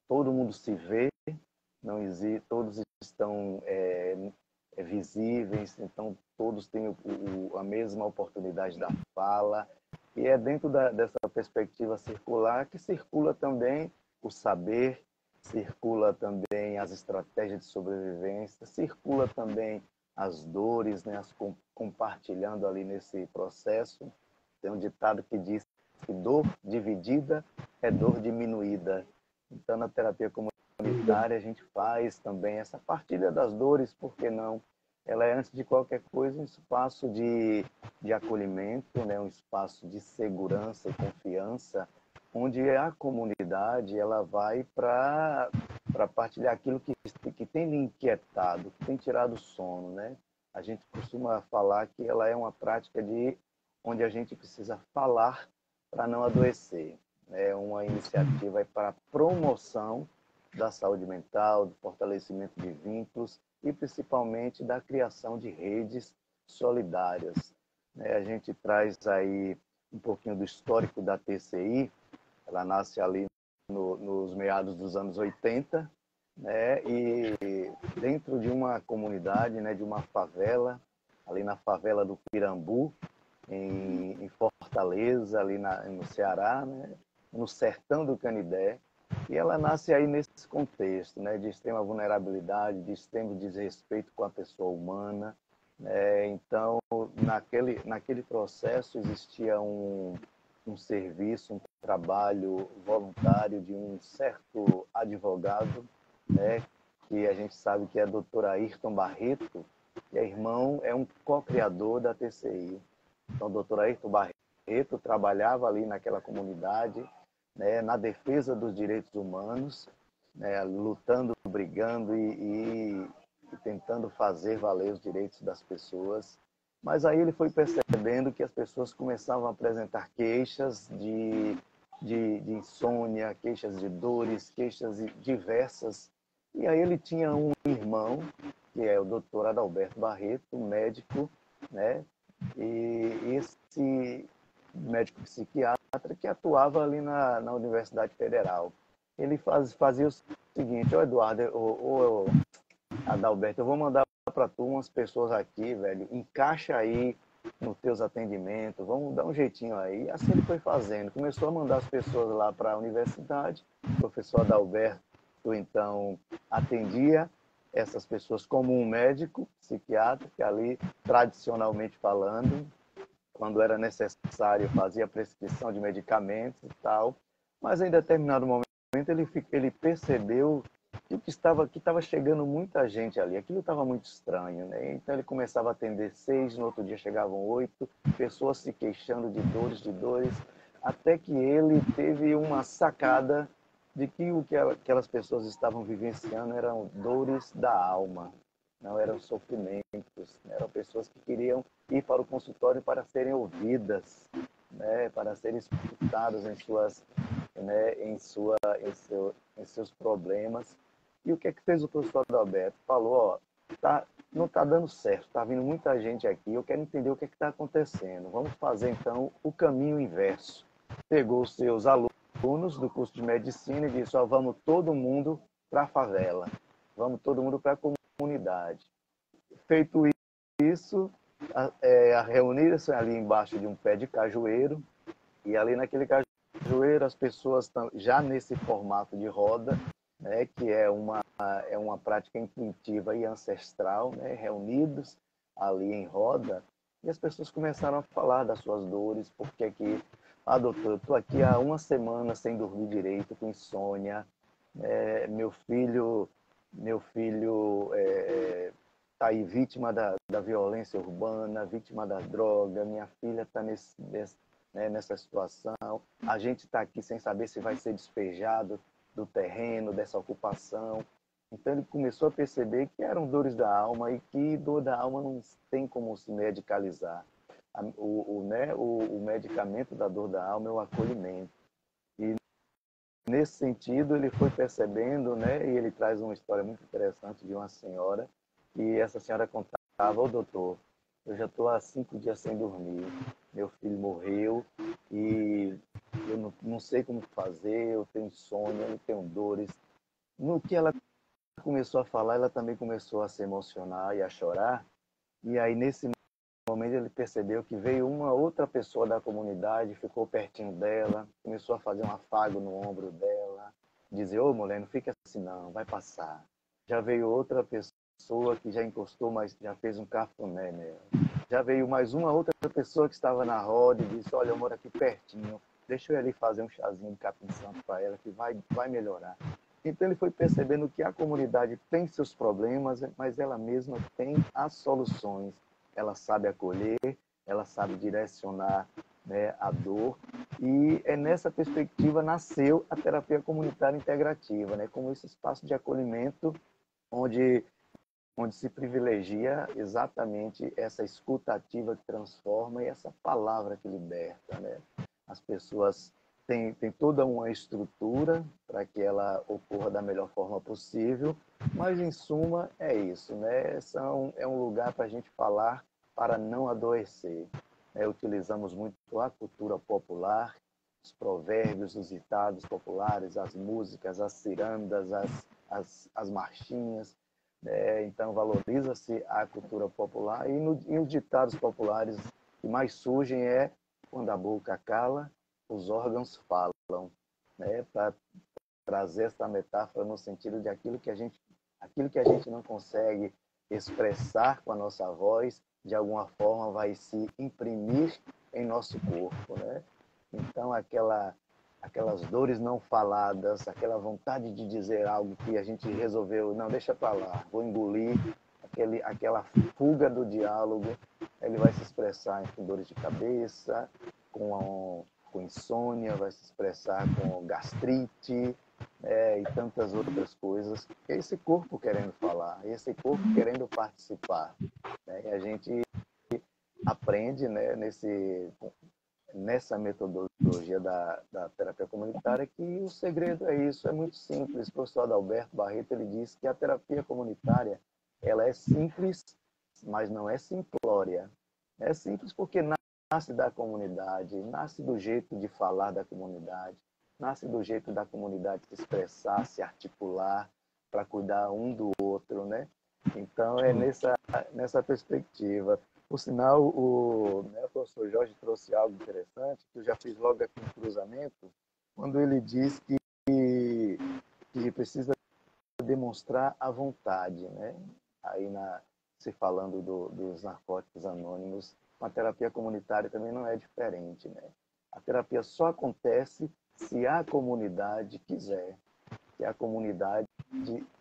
todo mundo se vê, não existe, todos estão visíveis, então todos têm a mesma oportunidade da fala, e é dentro dessa perspectiva circular que circula também o saber, circula também as estratégias de sobrevivência, circula também as dores, né, compartilhando ali nesse processo. Tem um ditado que diz que dor dividida é dor diminuída. Então, na terapia comunitária, a gente faz também essa partilha das dores, por que não? Ela é, antes de qualquer coisa, um espaço de acolhimento, né? Um espaço de segurança e confiança, onde a comunidade ela vai para partilhar aquilo que tem lhe inquietado, que tem tirado o sono, né? A gente costuma falar que ela é uma prática onde a gente precisa falar para não adoecer. É uma iniciativa para a promoção da saúde mental, do fortalecimento de vínculos e principalmente da criação de redes solidárias. A gente traz aí um pouquinho do histórico da TCI. Ela nasce ali nos meados dos anos 80, né? E dentro de uma comunidade, né, de uma favela, ali na favela do Pirambu, em Fortaleza, ali no Ceará, né, no sertão do Canidé. E ela nasce aí nesse contexto, né, de extrema vulnerabilidade, de extremo desrespeito com a pessoa humana. Então, naquele processo existia um serviço, um trabalho voluntário de um certo advogado, né, que a gente sabe que é o Dr. Ayrton Barreto, que é um co-criador da TCI. Então, o Dr. Ayrton Barreto trabalhava ali naquela comunidade, né, na defesa dos direitos humanos, né, lutando, brigando e tentando fazer valer os direitos das pessoas. Mas aí ele foi percebendo que as pessoas começavam a apresentar queixas de insônia, queixas de dores, queixas diversas. E aí ele tinha um irmão, que é o Dr. Adalberto Barreto, médico, né? E esse médico psiquiatra que atuava ali na Universidade Federal. Ele fazia o seguinte: Eduardo, Adalberto, eu vou mandar para tu umas pessoas aqui, velho, encaixa aí nos teus atendimentos, vamos dar um jeitinho aí. E assim ele foi fazendo, começou a mandar as pessoas lá para a universidade, o professor Adalberto, então, atendia essas pessoas como um médico, psiquiatra, que ali, tradicionalmente falando, quando era necessário, fazia prescrição de medicamentos e tal, mas em determinado momento ele percebeu que estava chegando muita gente ali, aquilo estava muito estranho, né? Então ele começava a atender 6, no outro dia chegavam 8, pessoas se queixando de dores, até que ele teve uma sacada de que o que aquelas pessoas estavam vivenciando eram dores da alma, não eram sofrimentos, eram pessoas que queriam ir para o consultório para serem ouvidas, né, para serem escutadas em suas, né, em seus problemas. E o que é que fez o professor Adalberto? Falou, ó, não está dando certo, está vindo muita gente aqui, eu quero entender o que está acontecendo. Vamos fazer então o caminho inverso. Pegou os seus alunos do curso de medicina e disse, ó, vamos todo mundo para a favela, vamos todo mundo para a comunidade. Feito isso, reuniram-se ali embaixo de um pé de cajueiro, e ali naquele cajueiro as pessoas estão já nesse formato de roda, né, que é uma prática intuitiva e ancestral, né, reunidos ali em roda, e as pessoas começaram a falar das suas dores, porque que, doutor, eu estou aqui há uma semana sem dormir direito, com insônia, meu filho está aí vítima da violência urbana, vítima da droga, minha filha está nessa situação, a gente está aqui sem saber se vai ser despejado do terreno, dessa ocupação. Então ele começou a perceber que eram dores da alma e que dor da alma não tem como se medicalizar. O medicamento da dor da alma é o acolhimento. E nesse sentido ele foi percebendo, né, e ele traz uma história muito interessante de uma senhora, e essa senhora contava, ô doutor, eu já estou há 5 dias sem dormir, meu filho morreu e eu não sei como fazer, eu tenho insônia, eu tenho dores. No que ela começou a falar, ela também começou a se emocionar e a chorar, e aí nesse momento ele percebeu que veio uma outra pessoa da comunidade, ficou pertinho dela, começou a fazer um afago no ombro dela, dizer, ô mulher, não fica assim não, vai passar. Já veio outra pessoa que já encostou, mas já fez um cafuné nela. Já veio mais uma outra pessoa que estava na roda e disse, olha, eu moro aqui pertinho, deixa eu ir ali fazer um chazinho de capim-santo para ela que vai melhorar. Então ele foi percebendo que a comunidade tem seus problemas, mas ela mesma tem as soluções. Ela sabe acolher, ela sabe direcionar, né, a dor. E é nessa perspectiva nasceu a terapia comunitária integrativa, né, como esse espaço de acolhimento onde se privilegia exatamente essa escuta ativa que transforma e essa palavra que liberta, né? As pessoas têm toda uma estrutura para que ela ocorra da melhor forma possível, mas, em suma, é isso, né? É um lugar para a gente falar para não adoecer. Utilizamos muito a cultura popular, os provérbios, os ditados populares, as músicas, as cirandas, as marchinhas, então valoriza-se a cultura popular e os ditados populares que mais surgem é quando a boca cala, os órgãos falam, né? Para trazer essa metáfora no sentido de aquilo que a gente não consegue expressar com a nossa voz, de alguma forma vai se imprimir em nosso corpo, né? Então aquelas dores não faladas, aquela vontade de dizer algo que a gente resolveu, não, deixa para lá, vou engolir, aquela fuga do diálogo, ele vai se expressar com dores de cabeça, com insônia, vai se expressar com gastrite, e tantas outras coisas. É esse corpo querendo falar, esse corpo querendo participar. Né? E a gente aprende, né, nessa metodologia da terapia comunitária que o segredo é isso, é muito simples. O professor Adalberto Barreto ele diz que a terapia comunitária ela é simples, mas não é simplória. É simples porque nasce da comunidade, nasce do jeito de falar da comunidade, nasce do jeito da comunidade se expressar, se articular para cuidar um do outro, né? Então é nessa perspectiva. Por sinal, o professor Jorge trouxe algo interessante, que eu já fiz logo aqui no cruzamento, quando ele diz que precisa demonstrar a vontade, né? Aí, se falando dos narcóticos anônimos, a terapia comunitária também não é diferente, né? A terapia só acontece se a comunidade quiser, se a comunidade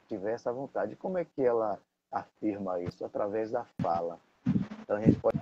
tiver essa vontade. Como é que ela afirma isso? Através da fala. Então, a gente pode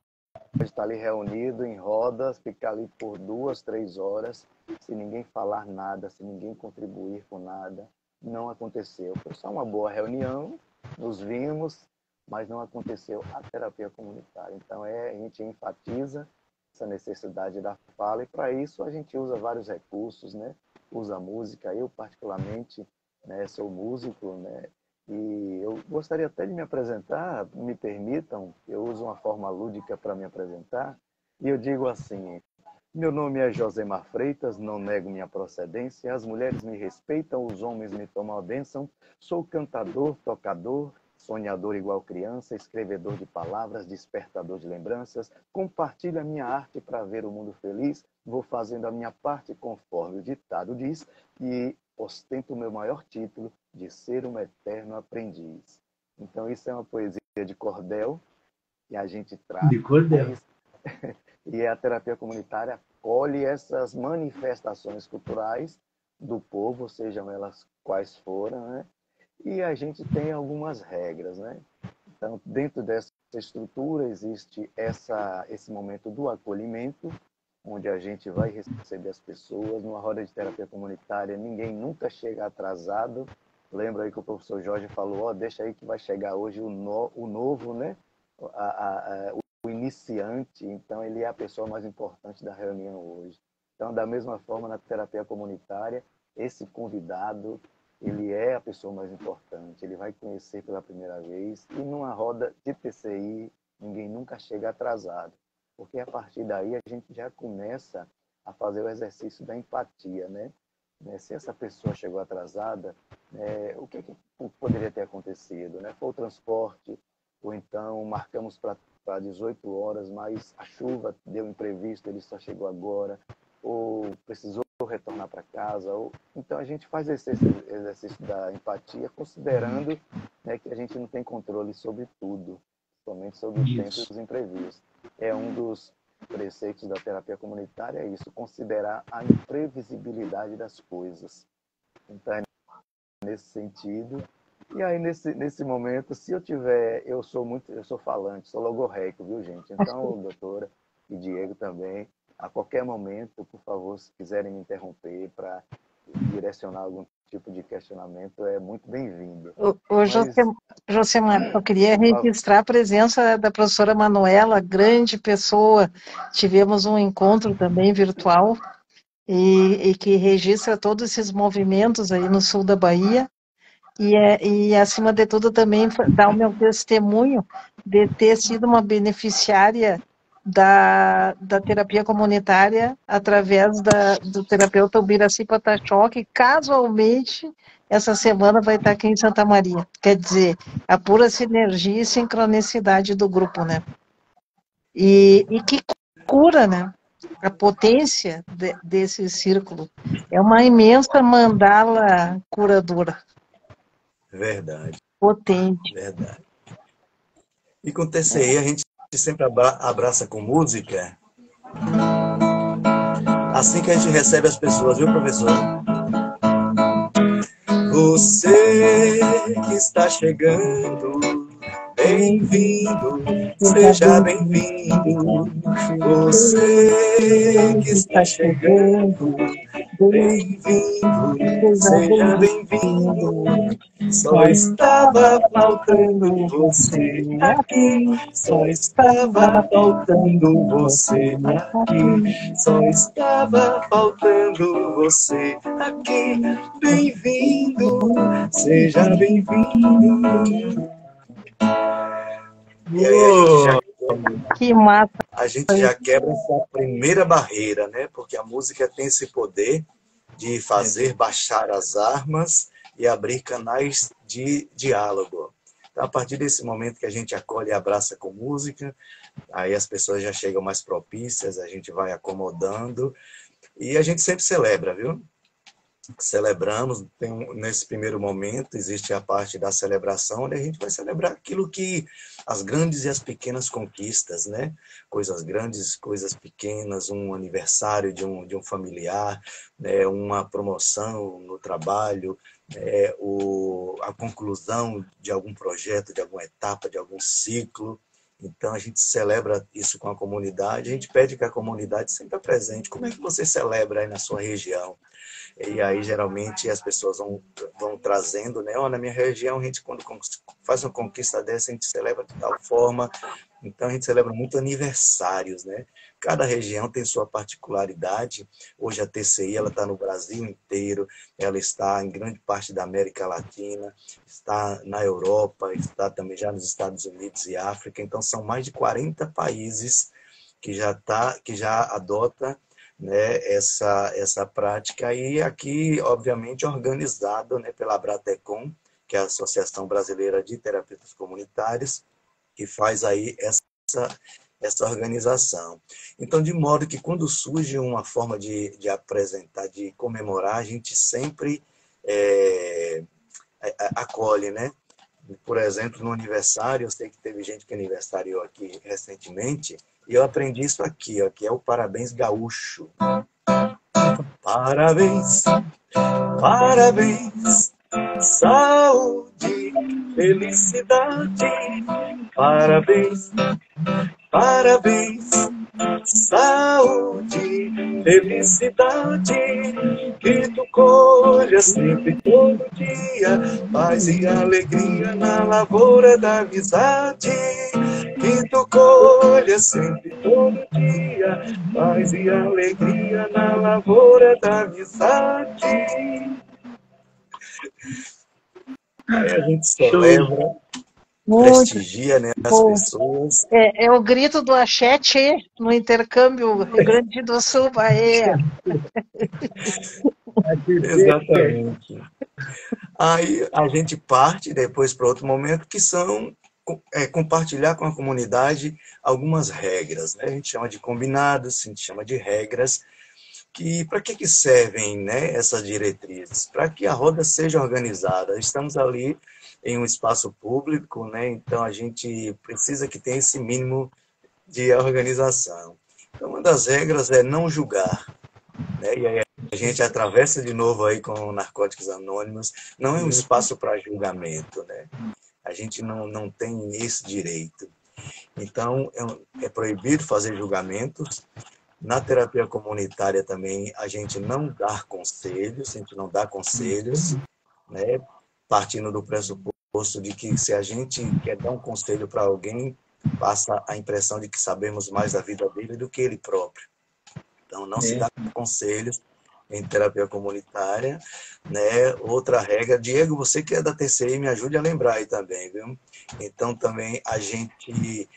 estar ali reunido em rodas, ficar ali por 2, 3 horas, se ninguém falar nada, se ninguém contribuir com nada, não aconteceu. Foi só uma boa reunião, nos vimos, mas não aconteceu a terapia comunitária. Então, a gente enfatiza essa necessidade da fala, e para isso a gente usa vários recursos, né? Usa música. Eu, particularmente, né, sou músico, né? E eu gostaria até de me apresentar, me permitam, eu uso uma forma lúdica para me apresentar, e eu digo assim: meu nome é Josemar Freitas, não nego minha procedência, as mulheres me respeitam, os homens me tomam a bênção, sou cantador, tocador, sonhador igual criança, escrevedor de palavras, despertador de lembranças, compartilho a minha arte para ver o mundo feliz, vou fazendo a minha parte conforme o ditado diz, e ostento o meu maior título de ser um eterno aprendiz. Então, isso é uma poesia de cordel que a gente traz. De cordel. E a terapia comunitária acolhe essas manifestações culturais do povo, sejam elas quais forem, né? E a gente tem algumas regras, né? Então, dentro dessa estrutura existe esse momento do acolhimento, onde a gente vai receber as pessoas. Numa roda de terapia comunitária, ninguém nunca chega atrasado. Lembra aí que o professor Jorge falou, deixa aí que vai chegar hoje o novo, né? O iniciante. Então, ele é a pessoa mais importante da reunião hoje. Então, da mesma forma, na terapia comunitária, esse convidado, ele é a pessoa mais importante. Ele vai conhecer pela primeira vez. E numa roda de TCI, ninguém nunca chega atrasado. Porque a partir daí a gente já começa a fazer o exercício da empatia, né? Se essa pessoa chegou atrasada, o que poderia ter acontecido, né? Foi o transporte, ou então marcamos para 18 horas, mas a chuva deu imprevisto, ele só chegou agora, ou precisou retornar para casa. Então a gente faz esse exercício da empatia, considerando, né, que a gente não tem controle sobre tudo, somente sobre o tempo e os imprevistos. É um dos preceitos da terapia comunitária, é isso, considerar a imprevisibilidade das coisas. Então, é nesse sentido. E aí, nesse momento, se eu tiver, eu sou falante, sou logorreico, viu, gente? Então, doutora e Diego também, a qualquer momento, por favor, se quiserem me interromper para direcionar algum tipo de questionamento, é muito bem-vindo. Josemar, eu queria registrar a presença da professora Manuela, grande pessoa. Tivemos um encontro também virtual e que registra todos esses movimentos aí no sul da Bahia. E acima de tudo, também dar o meu testemunho de ter sido uma beneficiária da terapia comunitária através do terapeuta Ubiraci Patachó, que casualmente essa semana vai estar aqui em Santa Maria. Quer dizer, a pura sinergia e sincronicidade do grupo, né? E que cura, né? A potência desse círculo. É uma imensa mandala curadora. Verdade. Potente. Verdade. E com TCI a gente sempre abraça com música. Assim que a gente recebe as pessoas, viu, professor? Você que está chegando, bem-vindo, seja bem-vindo. Você que está chegando, bem-vindo, seja bem-vindo. Só estava faltando você aqui, só estava faltando você aqui, só estava faltando você aqui. Bem-vindo, seja bem-vindo. E aí que massa. A gente já quebra essa primeira barreira, né? Porque a música tem esse poder de fazer baixar as armas e abrir canais de diálogo. Então, a partir desse momento que a gente acolhe e abraça com música, aí as pessoas já chegam mais propícias, a gente vai acomodando, e a gente sempre celebra, viu? Celebramos, nesse primeiro momento, existe a parte da celebração, onde a gente vai celebrar aquilo que, as grandes e as pequenas conquistas, né? Coisas grandes, coisas pequenas, um aniversário de um familiar, né? Uma promoção no trabalho, a conclusão de algum projeto, de alguma etapa, de algum ciclo. Então, a gente celebra isso com a comunidade, a gente pede que a comunidade sempre presente. Como é que você celebra aí na sua região? E aí, geralmente, as pessoas vão trazendo, né? Na minha região, a gente, quando faz uma conquista dessa, a gente celebra de tal forma. Então, a gente celebra muito aniversários, né? Cada região tem sua particularidade. Hoje, a TCI está no Brasil inteiro, ela está em grande parte da América Latina, está na Europa, está também já nos Estados Unidos e África. Então, são mais de 40 países que já adota, né, essa prática, e aqui, obviamente, organizado, né, pela Abratecom, que é a Associação Brasileira de Terapeutas Comunitários, que faz aí essa organização. Então, de modo que quando surge uma forma de apresentar, de comemorar, a gente sempre acolhe, né? Por exemplo, no aniversário, eu sei que teve gente que aniversariou aqui recentemente, e eu aprendi isso aqui, ó, que é o parabéns gaúcho. Parabéns, parabéns, saúde, felicidade. Parabéns, parabéns, saúde, felicidade. Que tu colha sempre, todo dia, paz e alegria na lavoura da amizade. Que tu colha sempre, todo dia, paz e alegria na lavoura da amizade. Aí a gente celebra, prestigia, né, as pessoas. É o grito do axé no intercâmbio Rio Grande do Sul, Bahia. Exatamente. Aí a gente parte depois para outro momento, que são compartilhar com a comunidade algumas regras, né? A gente chama de combinados, a gente chama de regras, que para que servem, né, essas diretrizes? Para que a roda seja organizada. Estamos ali em um espaço público, né? Então a gente precisa que tenha esse mínimo de organização. Então, uma das regras é não julgar, né? E aí a gente atravessa de novo aí com Narcóticos Anônimos. Não é um espaço para julgamento, né? A gente não tem esse direito. Então, é proibido fazer julgamentos. Na terapia comunitária também, a gente não dá conselhos, né? Partindo do pressuposto de que se a gente quer dar um conselho para alguém, passa a impressão de que sabemos mais da vida dele do que ele próprio. Então, não se dá conselhos em terapia comunitária, né? Outra regra, Diego, você que é da TCI, me ajude a lembrar aí também, viu? Então, também a gente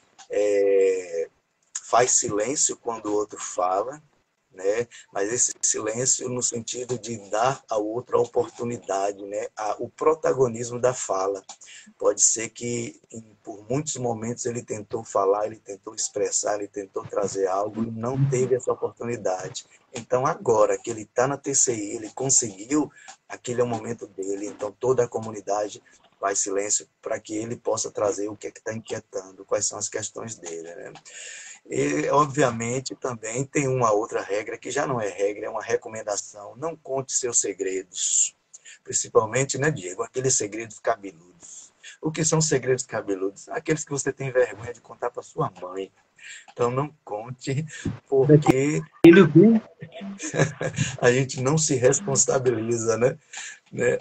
faz silêncio quando o outro fala, né? Mas esse silêncio no sentido de dar ao outro a oportunidade, né? O protagonismo da fala. Pode ser que por muitos momentos ele tentou falar, ele tentou expressar, ele tentou trazer algo e não teve essa oportunidade. Então agora que ele está na TCI, ele conseguiu, aquele é o momento dele. Então toda a comunidade faz silêncio para que ele possa trazer o que é que está inquietando, quais são as questões dele, né? E, obviamente, também tem uma outra regra, que já não é regra, é uma recomendação. Não conte seus segredos. Principalmente, né, Diego, aqueles segredos cabeludos. O que são segredos cabeludos? Aqueles que você tem vergonha de contar para sua mãe. Então, não conte, porque a gente não se responsabiliza, né?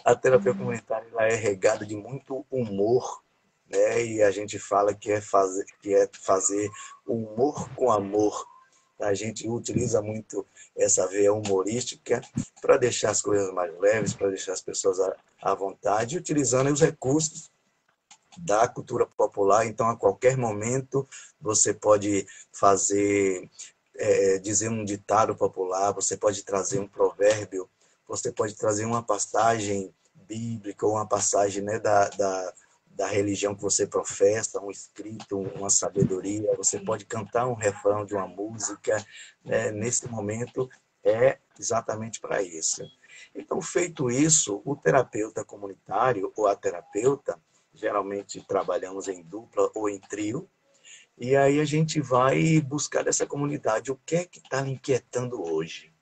A terapia comunitária ela é regada de muito humor, né? E a gente fala que é fazer humor com amor. A gente utiliza muito essa veia humorística para deixar as coisas mais leves, para deixar as pessoas à vontade, utilizando os recursos da cultura popular. Então, a qualquer momento, você pode dizer um ditado popular, você pode trazer um provérbio, você pode trazer uma passagem bíblica ou uma passagem, né, da religião que você professa, um escrito, uma sabedoria, você pode cantar um refrão de uma música, né? Nesse momento é exatamente para isso. Então, feito isso, o terapeuta comunitário ou a terapeuta, geralmente trabalhamos em dupla ou em trio, e aí a gente vai buscar dessa comunidade o que é que está lhe inquietando hoje.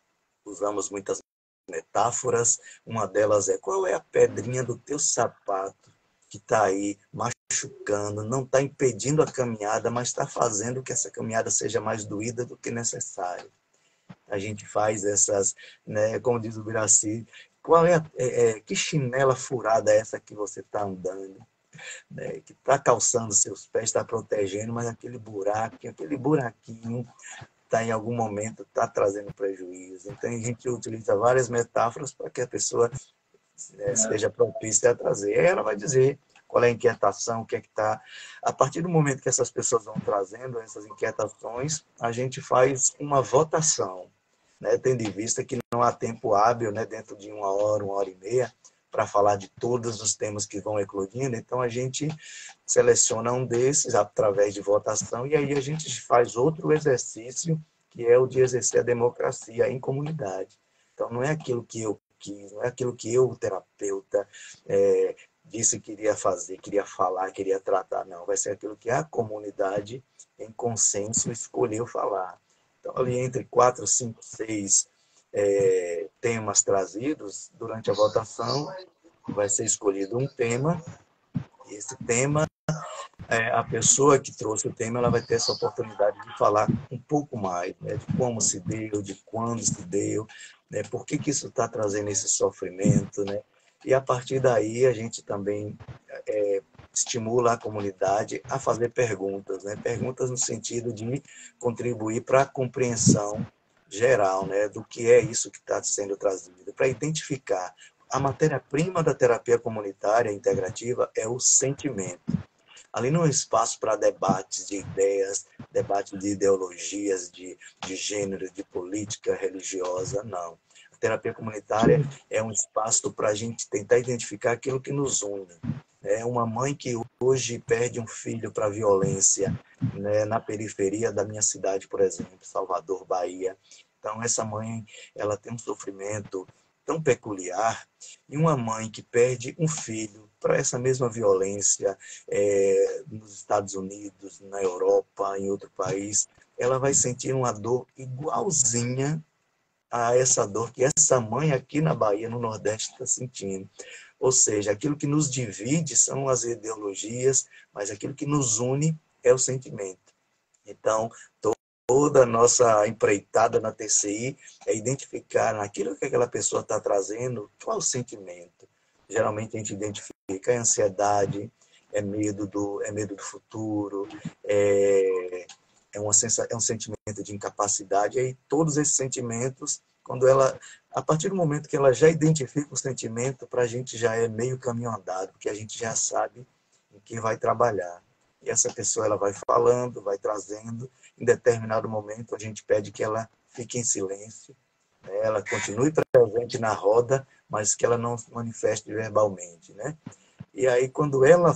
Usamos muitas metáforas, uma delas é: qual é a pedrinha do teu sapato que está aí machucando, não está impedindo a caminhada, mas está fazendo que essa caminhada seja mais doída do que necessário. A gente faz essas, né, como diz o Biraci, qual é, que chinela furada é essa que você está andando? Né, que está calçando seus pés, está protegendo, mas aquele buraquinho está em algum momento, está trazendo prejuízo. Então a gente utiliza várias metáforas para que a pessoa esteja propícia a trazer. Aí ela vai dizer qual é a inquietação, o que é que está. A partir do momento que essas pessoas vão trazendo essas inquietações, a gente faz uma votação, né, tendo em vista que não há tempo hábil, né, dentro de uma hora e meia, para falar de todos os temas que vão eclodindo. Então a gente seleciona um desses através de votação e aí a gente faz outro exercício, que é o de exercer a democracia em comunidade. Então não é aquilo que eu quis, não é aquilo que eu, o terapeuta, disse que queria fazer, queria falar, queria tratar, não. Vai ser aquilo que a comunidade, em consenso, escolheu falar. Então, ali entre 4, 5, 6 temas trazidos durante a votação, vai ser escolhido um tema, e esse tema, a pessoa que trouxe o tema, ela vai ter essa oportunidade de falar um pouco mais, né, de como se deu, de quando se deu, né, por que isso está trazendo esse sofrimento, né? E a partir daí a gente também estimula a comunidade a fazer perguntas, né? Perguntas no sentido de contribuir para a compreensão geral, né, do que é isso que está sendo trazido, para identificar. A matéria-prima da terapia comunitária integrativa é o sentimento. Ali não é espaço para debates de ideias, debate de ideologias, de gênero, de política religiosa, não. A terapia comunitária é um espaço para a gente tentar identificar aquilo que nos une. É uma mãe que hoje perde um filho para a violência, né, na periferia da minha cidade, por exemplo, Salvador, Bahia. Então, essa mãe, ela tem um sofrimento tão peculiar, e uma mãe que perde um filho para essa mesma violência nos Estados Unidos, na Europa, em outro país, ela vai sentir uma dor igualzinha a essa dor que essa mãe aqui na Bahia, no Nordeste, está sentindo. Ou seja, aquilo que nos divide são as ideologias, mas aquilo que nos une é o sentimento. Então, toda a nossa empreitada na TCI é identificar naquilo que aquela pessoa está trazendo, qual é o sentimento. Geralmente a gente identifica a ansiedade, é medo do futuro, é um sentimento de incapacidade. E aí todos esses sentimentos, a partir do momento que ela já identifica o sentimento, para a gente já é meio caminho andado, porque a gente já sabe em que vai trabalhar. E essa pessoa ela vai falando, vai trazendo. Em determinado momento, a gente pede que ela fique em silêncio, né? Ela continue presente na roda, mas que ela não se manifeste verbalmente, né? E aí, quando ela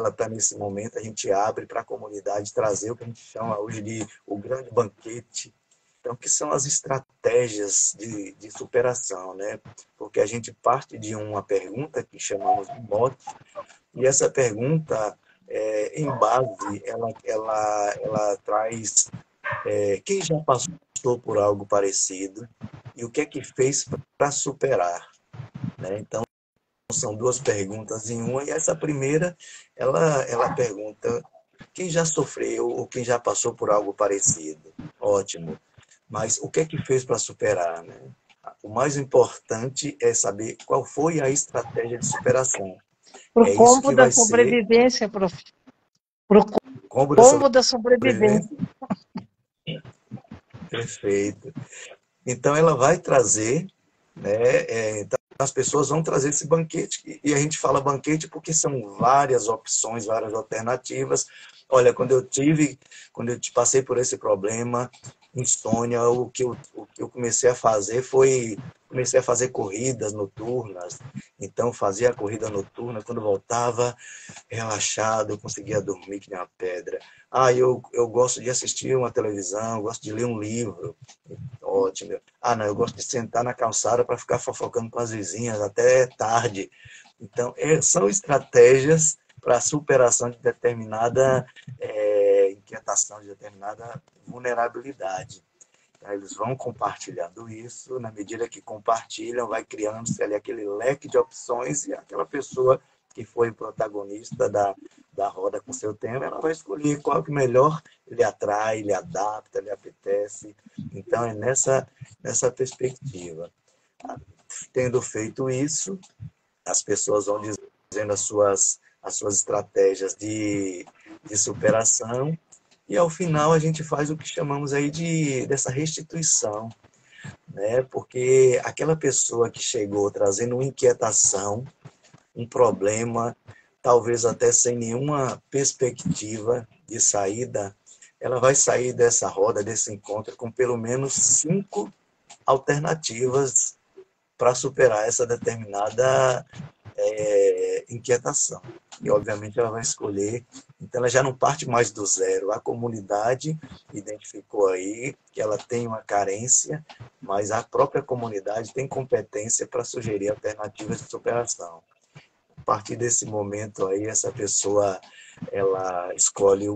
está nesse momento, a gente abre para a comunidade trazer o que a gente chama hoje de o grande banquete. Então, que são as estratégias de superação, né? Porque a gente parte de uma pergunta que chamamos de mote, e essa pergunta, em base, ela traz quem já passou por algo parecido e o que é que fez para superar, né? Então, são duas perguntas em uma, e essa primeira, ela pergunta quem já sofreu ou quem já passou por algo parecido. Ótimo. Mas o que é que fez para superar, né? O mais importante é saber qual foi a estratégia de superação. Pro É isso combo que da vai ser sobrevivência, prof. Pro combo da combo da sobrevivência. sobrevivência. Perfeito. Então, ela vai trazer, né? Então, as pessoas vão trazer esse banquete. E a gente fala banquete porque são várias opções, várias alternativas. Olha, quando eu passei por esse problema, insônia, o que eu comecei a fazer foi comecei a fazer corridas noturnas, então fazia a corrida noturna, quando voltava relaxado, eu conseguia dormir que nem uma pedra. Eu gosto de assistir uma televisão, eu gosto de ler um livro, ótimo. Não, eu gosto de sentar na calçada para ficar fofocando com as vizinhas até tarde. Então, são estratégias para a superação de determinada inquietação, de determinada vulnerabilidade. Então, eles vão compartilhando isso, na medida que compartilham, vai criando-se ali aquele leque de opções e aquela pessoa que foi protagonista da roda com seu tema, ela vai escolher qual que melhor lhe atrai, lhe adapta, lhe apetece. Então, é nessa perspectiva. Tendo feito isso, as pessoas vão dizendo as suas estratégias de superação, e ao final a gente faz o que chamamos aí dessa restituição, né? Porque aquela pessoa que chegou trazendo uma inquietação, um problema, talvez até sem nenhuma perspectiva de saída, ela vai sair dessa roda, desse encontro, com pelo menos 5 alternativas para superar essa determinada inquietação. E, obviamente, ela vai escolher. Então, ela já não parte mais do zero. A comunidade identificou aí que ela tem uma carência, mas a própria comunidade tem competência para sugerir alternativas de superação. A partir desse momento aí, essa pessoa ela escolhe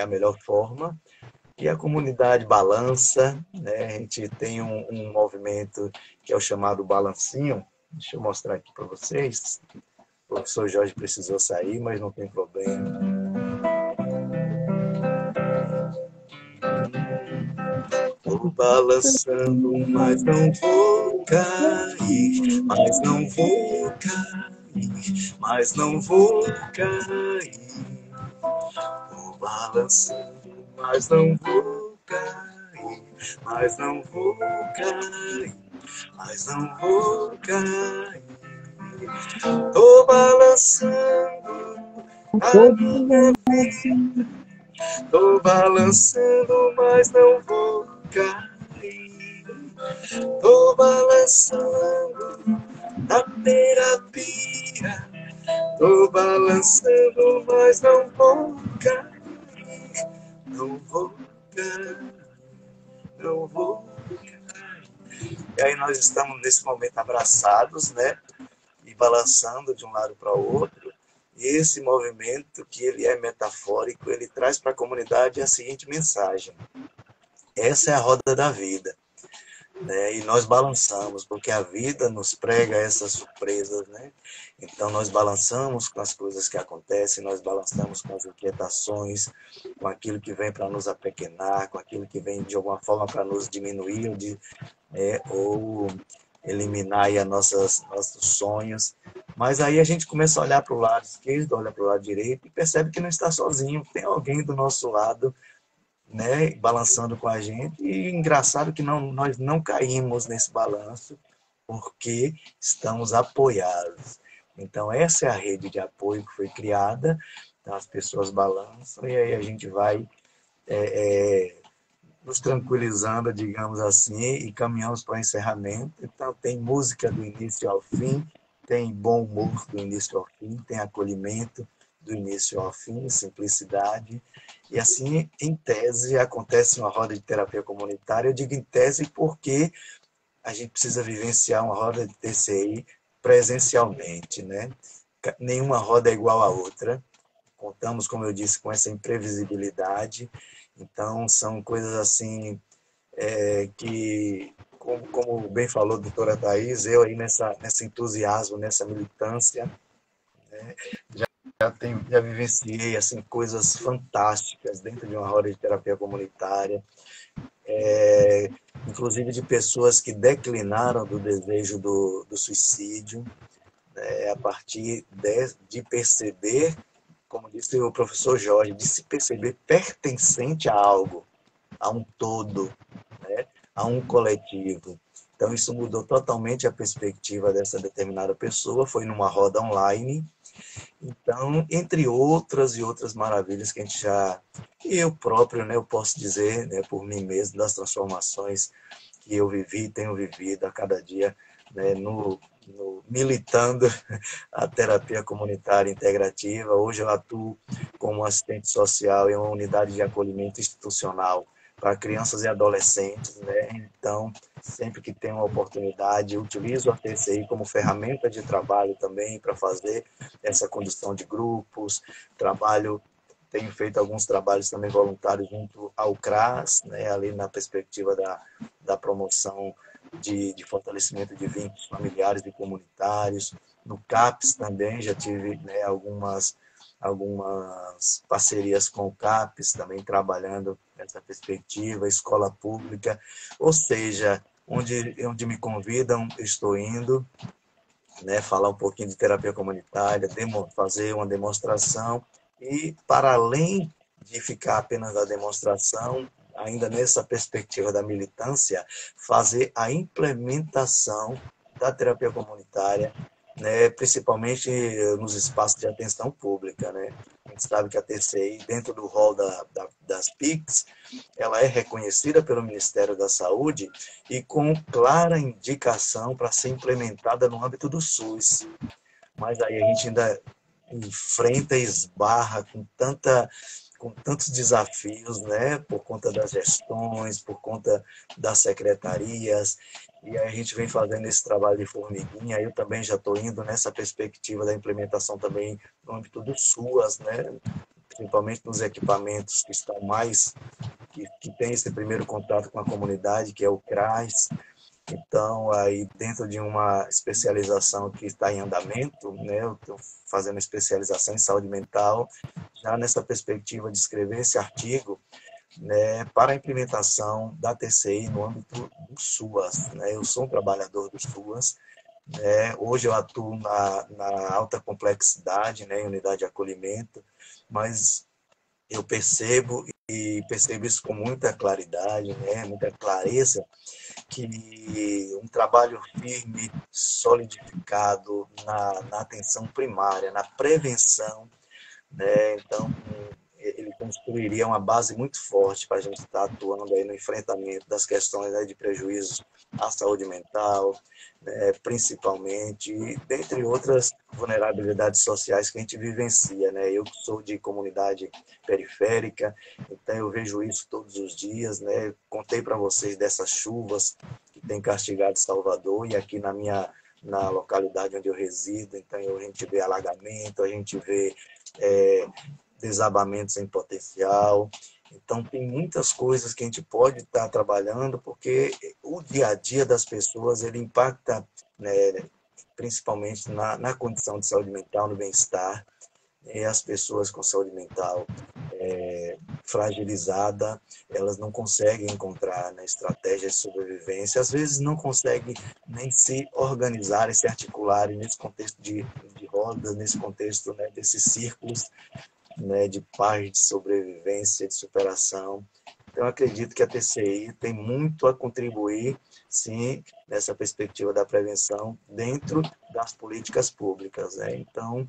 a melhor forma, e a comunidade balança, né? A gente tem um movimento que é o chamado balancinho. Deixa eu mostrar aqui para vocês. O professor Jorge precisou sair, mas não tem problema. Tô balançando, mas não vou cair, mas não vou cair, mas não vou cair. Tô balançando, mas não vou cair, mas não vou cair, mas não vou cair. Tô balançando a minha vida, tô balançando, mas não vou cair. Tô balançando na terapia, tô balançando, mas não vou cair. Não vou cair, não vou cair. E aí nós estamos nesse momento abraçados, né? E balançando de um lado para o outro. E esse movimento, que ele é metafórico, ele traz para a comunidade a seguinte mensagem: essa é a roda da vida, né? E nós balançamos, porque a vida nos prega essas surpresas, né? Então nós balançamos com as coisas que acontecem, nós balançamos com as inquietações, com aquilo que vem para nos apequenar, com aquilo que vem de alguma forma para nos diminuir ou eliminar aí nossos sonhos. Mas aí a gente começa a olhar para o lado esquerdo, olha para o lado direito e percebe que não está sozinho, tem alguém do nosso lado, né, balançando com a gente. E engraçado que nós não caímos nesse balanço, porque estamos apoiados. Então essa é a rede de apoio que foi criada. Então as pessoas balançam e aí a gente vai nos tranquilizando, digamos assim, e caminhamos para o encerramento. Então tem música do início ao fim, tem bom humor do início ao fim, tem acolhimento do início ao fim, simplicidade. E assim, em tese, acontece uma roda de terapia comunitária. Eu digo em tese porque a gente precisa vivenciar uma roda de TCI presencialmente, né? Nenhuma roda é igual à outra. Contamos, como eu disse, com essa imprevisibilidade. Então, são coisas assim que, como bem falou a doutora Thais, eu aí nesse entusiasmo, nessa militância, né, já vivenciei assim, coisas fantásticas dentro de uma roda de terapia comunitária, inclusive de pessoas que declinaram do desejo do suicídio, né, a partir de perceber, como disse o professor Jorge, de se perceber pertencente a algo, a um todo, né, a um coletivo. Então, isso mudou totalmente a perspectiva dessa determinada pessoa, foi numa roda online. Então, entre outras e outras maravilhas que a gente eu próprio, né, eu posso dizer, né, por mim mesmo, das transformações que eu vivi e tenho vivido a cada dia, né, militando a terapia comunitária integrativa. Hoje eu atuo como assistente social em uma unidade de acolhimento institucional para crianças e adolescentes, né? Então, sempre que tenho uma oportunidade, utilizo a TCI como ferramenta de trabalho também para fazer essa condução de grupos, tenho feito alguns trabalhos também voluntários junto ao CRAS, né, ali na perspectiva da promoção de fortalecimento de vínculos familiares e comunitários. No CAPES também já tive, né, algumas parcerias com o CAPES, também trabalhando nessa perspectiva, escola pública, ou seja, onde me convidam, estou indo, né, falar um pouquinho de terapia comunitária, fazer uma demonstração e, para além de ficar apenas na demonstração, ainda nessa perspectiva da militância, fazer a implementação da terapia comunitária, né, principalmente nos espaços de atenção pública, né? A gente sabe que a TCI, dentro do rol das PICs, ela é reconhecida pelo Ministério da Saúde e com clara indicação para ser implementada no âmbito do SUS. Mas aí a gente ainda enfrenta e esbarra com tantos desafios, né, por conta das gestões, por conta das secretarias, e aí a gente vem fazendo esse trabalho de formiguinha. Eu também já estou indo nessa perspectiva da implementação também no âmbito do SUAS, né, principalmente nos equipamentos que estão que tem esse primeiro contato com a comunidade, que é o CRAS. Então, aí dentro de uma especialização que está em andamento, né, eu estou fazendo especialização em saúde mental, já nessa perspectiva de escrever esse artigo, né, para a implementação da TCI no âmbito do SUAS. Né? Eu sou um trabalhador do SUAS, né? Hoje eu atuo na alta complexidade, né, em unidade de acolhimento, mas eu percebo isso com muita claridade, né, muita clareza, que um trabalho firme, solidificado na atenção primária, na prevenção, né? Então, ele construiria uma base muito forte para a gente estar atuando aí no enfrentamento das questões, né, de prejuízos à saúde mental, né, principalmente, e dentre outras vulnerabilidades sociais que a gente vivencia, né? Eu sou de comunidade periférica, então eu vejo isso todos os dias, né? Contei para vocês dessas chuvas que tem castigado Salvador, e aqui na localidade onde eu resido, então a gente vê alagamento, a gente vê desabamentos em potencial. Então, tem muitas coisas que a gente pode estar trabalhando, porque o dia a dia das pessoas, ele impacta, né, principalmente na condição de saúde mental, no bem-estar. E as pessoas com saúde mental fragilizada, elas não conseguem encontrar, né, estratégias de sobrevivência, às vezes não conseguem nem se organizarem, se articularem nesse contexto de rodas, nesse contexto, né, desses círculos, né, de paz, de sobrevivência, de superação. Então, eu acredito que a TCI tem muito a contribuir, sim, nessa perspectiva da prevenção dentro das políticas públicas, né? Então,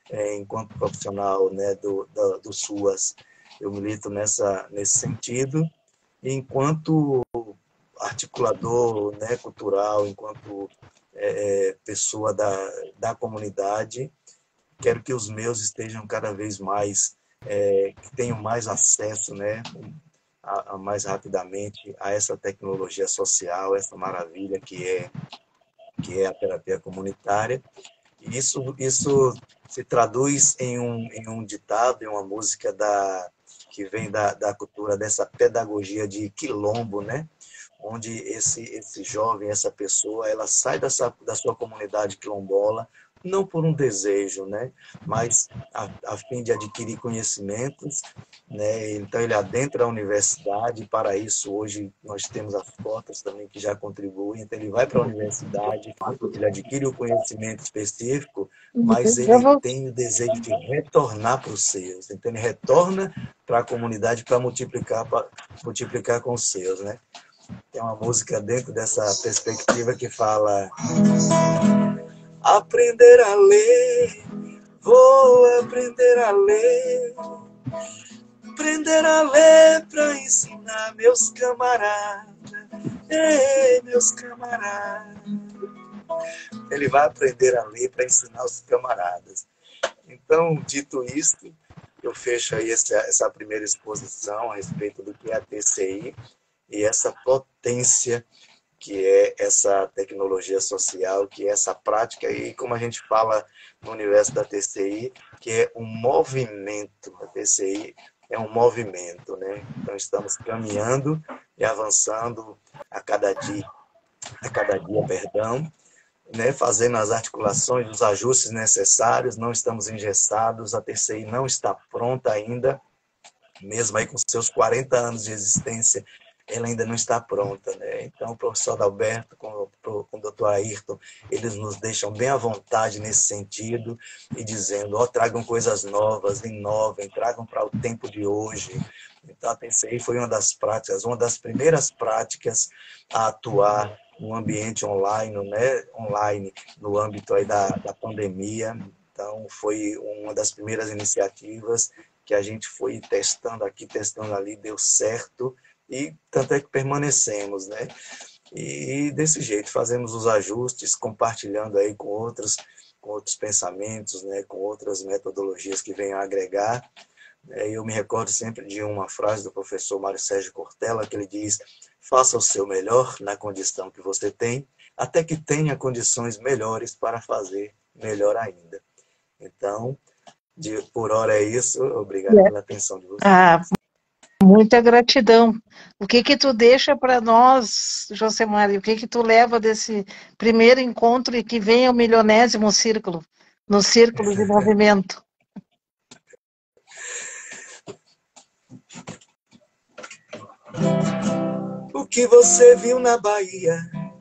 enquanto profissional, né, do SUAS, eu milito nesse sentido, e enquanto articulador, né, cultural, enquanto pessoa da comunidade, quero que os meus estejam cada vez mais, que tenham mais acesso, né, mais rapidamente a essa tecnologia social, essa maravilha que é a terapia comunitária. E isso se traduz em um ditado, em uma música que vem da cultura dessa pedagogia de quilombo, né? Onde esse jovem, essa pessoa, ela sai da sua comunidade quilombola, não por um desejo, né? Mas a fim de adquirir conhecimentos, né? Então ele adentra a universidade, e para isso hoje nós temos as cotas também que já contribuem. Então ele vai para a universidade, ele adquire o conhecimento específico, mas ele tem o desejo de retornar para os seus. Então ele retorna para a comunidade para multiplicar com os seus, né? Tem uma música dentro dessa perspectiva que fala: aprender a ler, vou aprender a ler para ensinar meus camaradas Ei, meus camaradas. Ele vai aprender a ler para ensinar os camaradas. Então, dito isto, eu fecho aí essa primeira exposição a respeito do que é a TCI e essa potência que é essa tecnologia social, que é essa prática, e como a gente fala no universo da TCI, que é um movimento. A TCI é um movimento, né? Então estamos caminhando e avançando a cada dia, perdão, né? Fazendo as articulações, os ajustes necessários, não estamos engessados, a TCI não está pronta ainda, mesmo aí com seus 40 anos de existência, ela ainda não está pronta, né? Então, o professor Adalberto com o doutor Ayrton, eles nos deixam bem à vontade nesse sentido e dizendo, tragam coisas novas, inovem, tragam para o tempo de hoje. Então, a TCI foi uma das práticas, uma das primeiras práticas a atuar no ambiente online, né? Online, no âmbito aí da pandemia. Então, foi uma das primeiras iniciativas que a gente foi testando aqui, testando ali, deu certo, e tanto é que permanecemos, né? E desse jeito fazemos os ajustes, compartilhando aí com outros pensamentos, né? Com outras metodologias que venham a agregar. Eu me recordo sempre de uma frase do professor Mário Sérgio Cortella, que ele diz, faça o seu melhor na condição que você tem, até que tenha condições melhores para fazer melhor ainda. Então, por hora é isso. Obrigado pela atenção de vocês. Muita gratidão. O que tu deixa para nós, Josemar? O que tu leva desse primeiro encontro e que vem ao milionésimo círculo, no círculo de movimento? O que você viu na Bahia,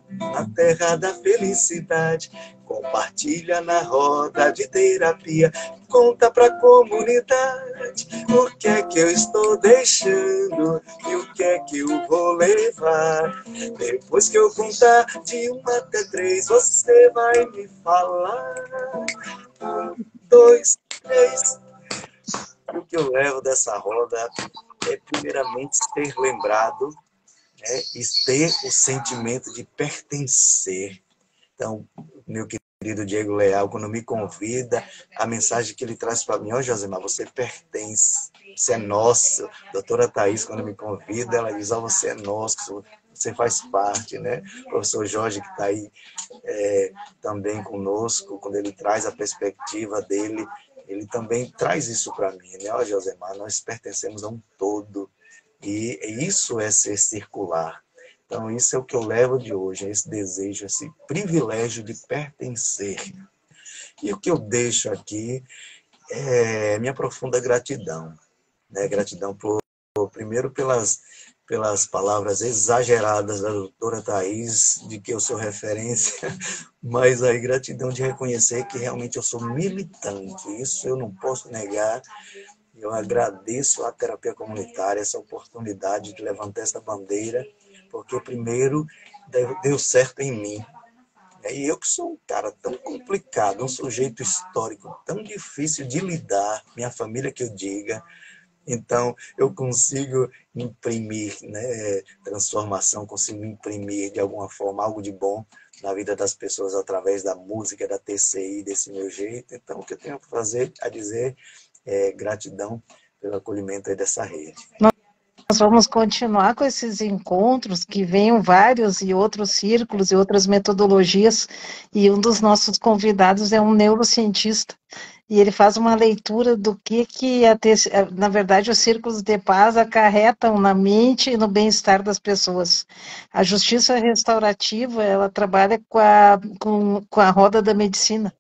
na terra da felicidade, compartilha na roda de terapia, conta pra comunidade o que é que eu estou deixando e o que é que eu vou levar. Depois que eu contar de 1 até 3, você vai me falar. 1, 2, 3. O que eu levo dessa roda é primeiramente ser lembrado, né, e ter o sentimento de pertencer. Então, meu querido Diego Leal, quando me convida, a mensagem que ele traz para mim, Josemar, você pertence, você é nosso. Doutora Thaís, quando me convida, ela diz, você é nosso, você faz parte, né? O professor Jorge, que está aí também conosco, quando ele traz a perspectiva dele, ele também traz isso para mim, né? Josemar, nós pertencemos a um todo, e isso é ser circular. Então, isso é o que eu levo de hoje, esse desejo, esse privilégio de pertencer. E o que eu deixo aqui é minha profunda gratidão. Né? Gratidão, primeiro, pelas palavras exageradas da doutora Thaís, de que eu sou referência, mas aí gratidão de reconhecer que realmente eu sou militante. Isso eu não posso negar. Eu agradeço à terapia comunitária essa oportunidade de levantar essa bandeira, porque primeiro deu certo em mim. E eu que sou um cara tão complicado, um sujeito histórico tão difícil de lidar, minha família que eu diga, então eu consigo imprimir, né, transformação, consigo imprimir de alguma forma algo de bom na vida das pessoas através da música, da TCI, desse meu jeito. Então o que eu tenho a dizer é gratidão pelo acolhimento aí dessa rede. Nós vamos continuar com esses encontros, que venham vários e outros círculos e outras metodologias, e um dos nossos convidados é um neurocientista, e ele faz uma leitura do que na verdade, os círculos de paz acarretam na mente e no bem-estar das pessoas. A justiça restaurativa, ela trabalha com a roda da medicina,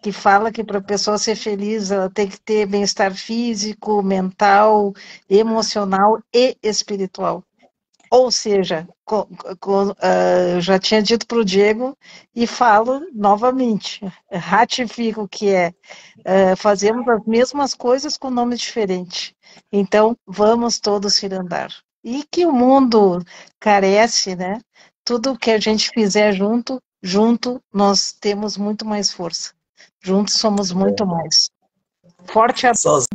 que fala que para a pessoa ser feliz, ela tem que ter bem-estar físico, mental, emocional e espiritual. Ou seja, eu já tinha dito para o Diego e falo novamente, ratifico que fazemos as mesmas coisas com nome diferente. Então, vamos todos cirandar. E que o mundo carece, né? Tudo que a gente fizer junto, nós temos muito mais força. Juntos somos muito mais. Forte abraço.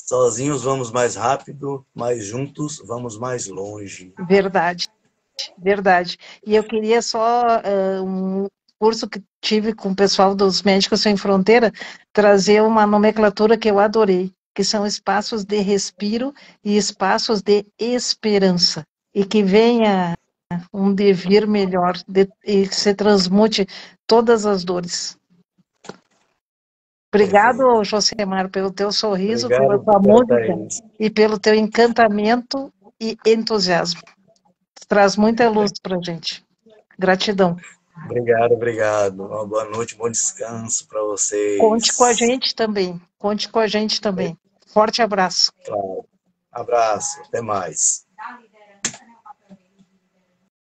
Sozinhos vamos mais rápido, mas juntos vamos mais longe. Verdade, verdade. E eu queria só um curso que tive com o pessoal dos Médicos Sem Fronteira, trazer uma nomenclatura que eu adorei, que são espaços de respiro e espaços de esperança. E que venha um devir melhor e que se transmute todas as dores. Perfeito. Obrigado, Josemar, pelo teu sorriso, pela Obrigado, tua doutora música Thaís. e pelo teu encantamento e entusiasmo. Traz muita luz para a gente. Gratidão. Obrigado, obrigado. Uma boa noite, bom descanso para Conte com a vocês. gente também. Conte com a gente também. Forte abraço. Claro. Abraço, até mais.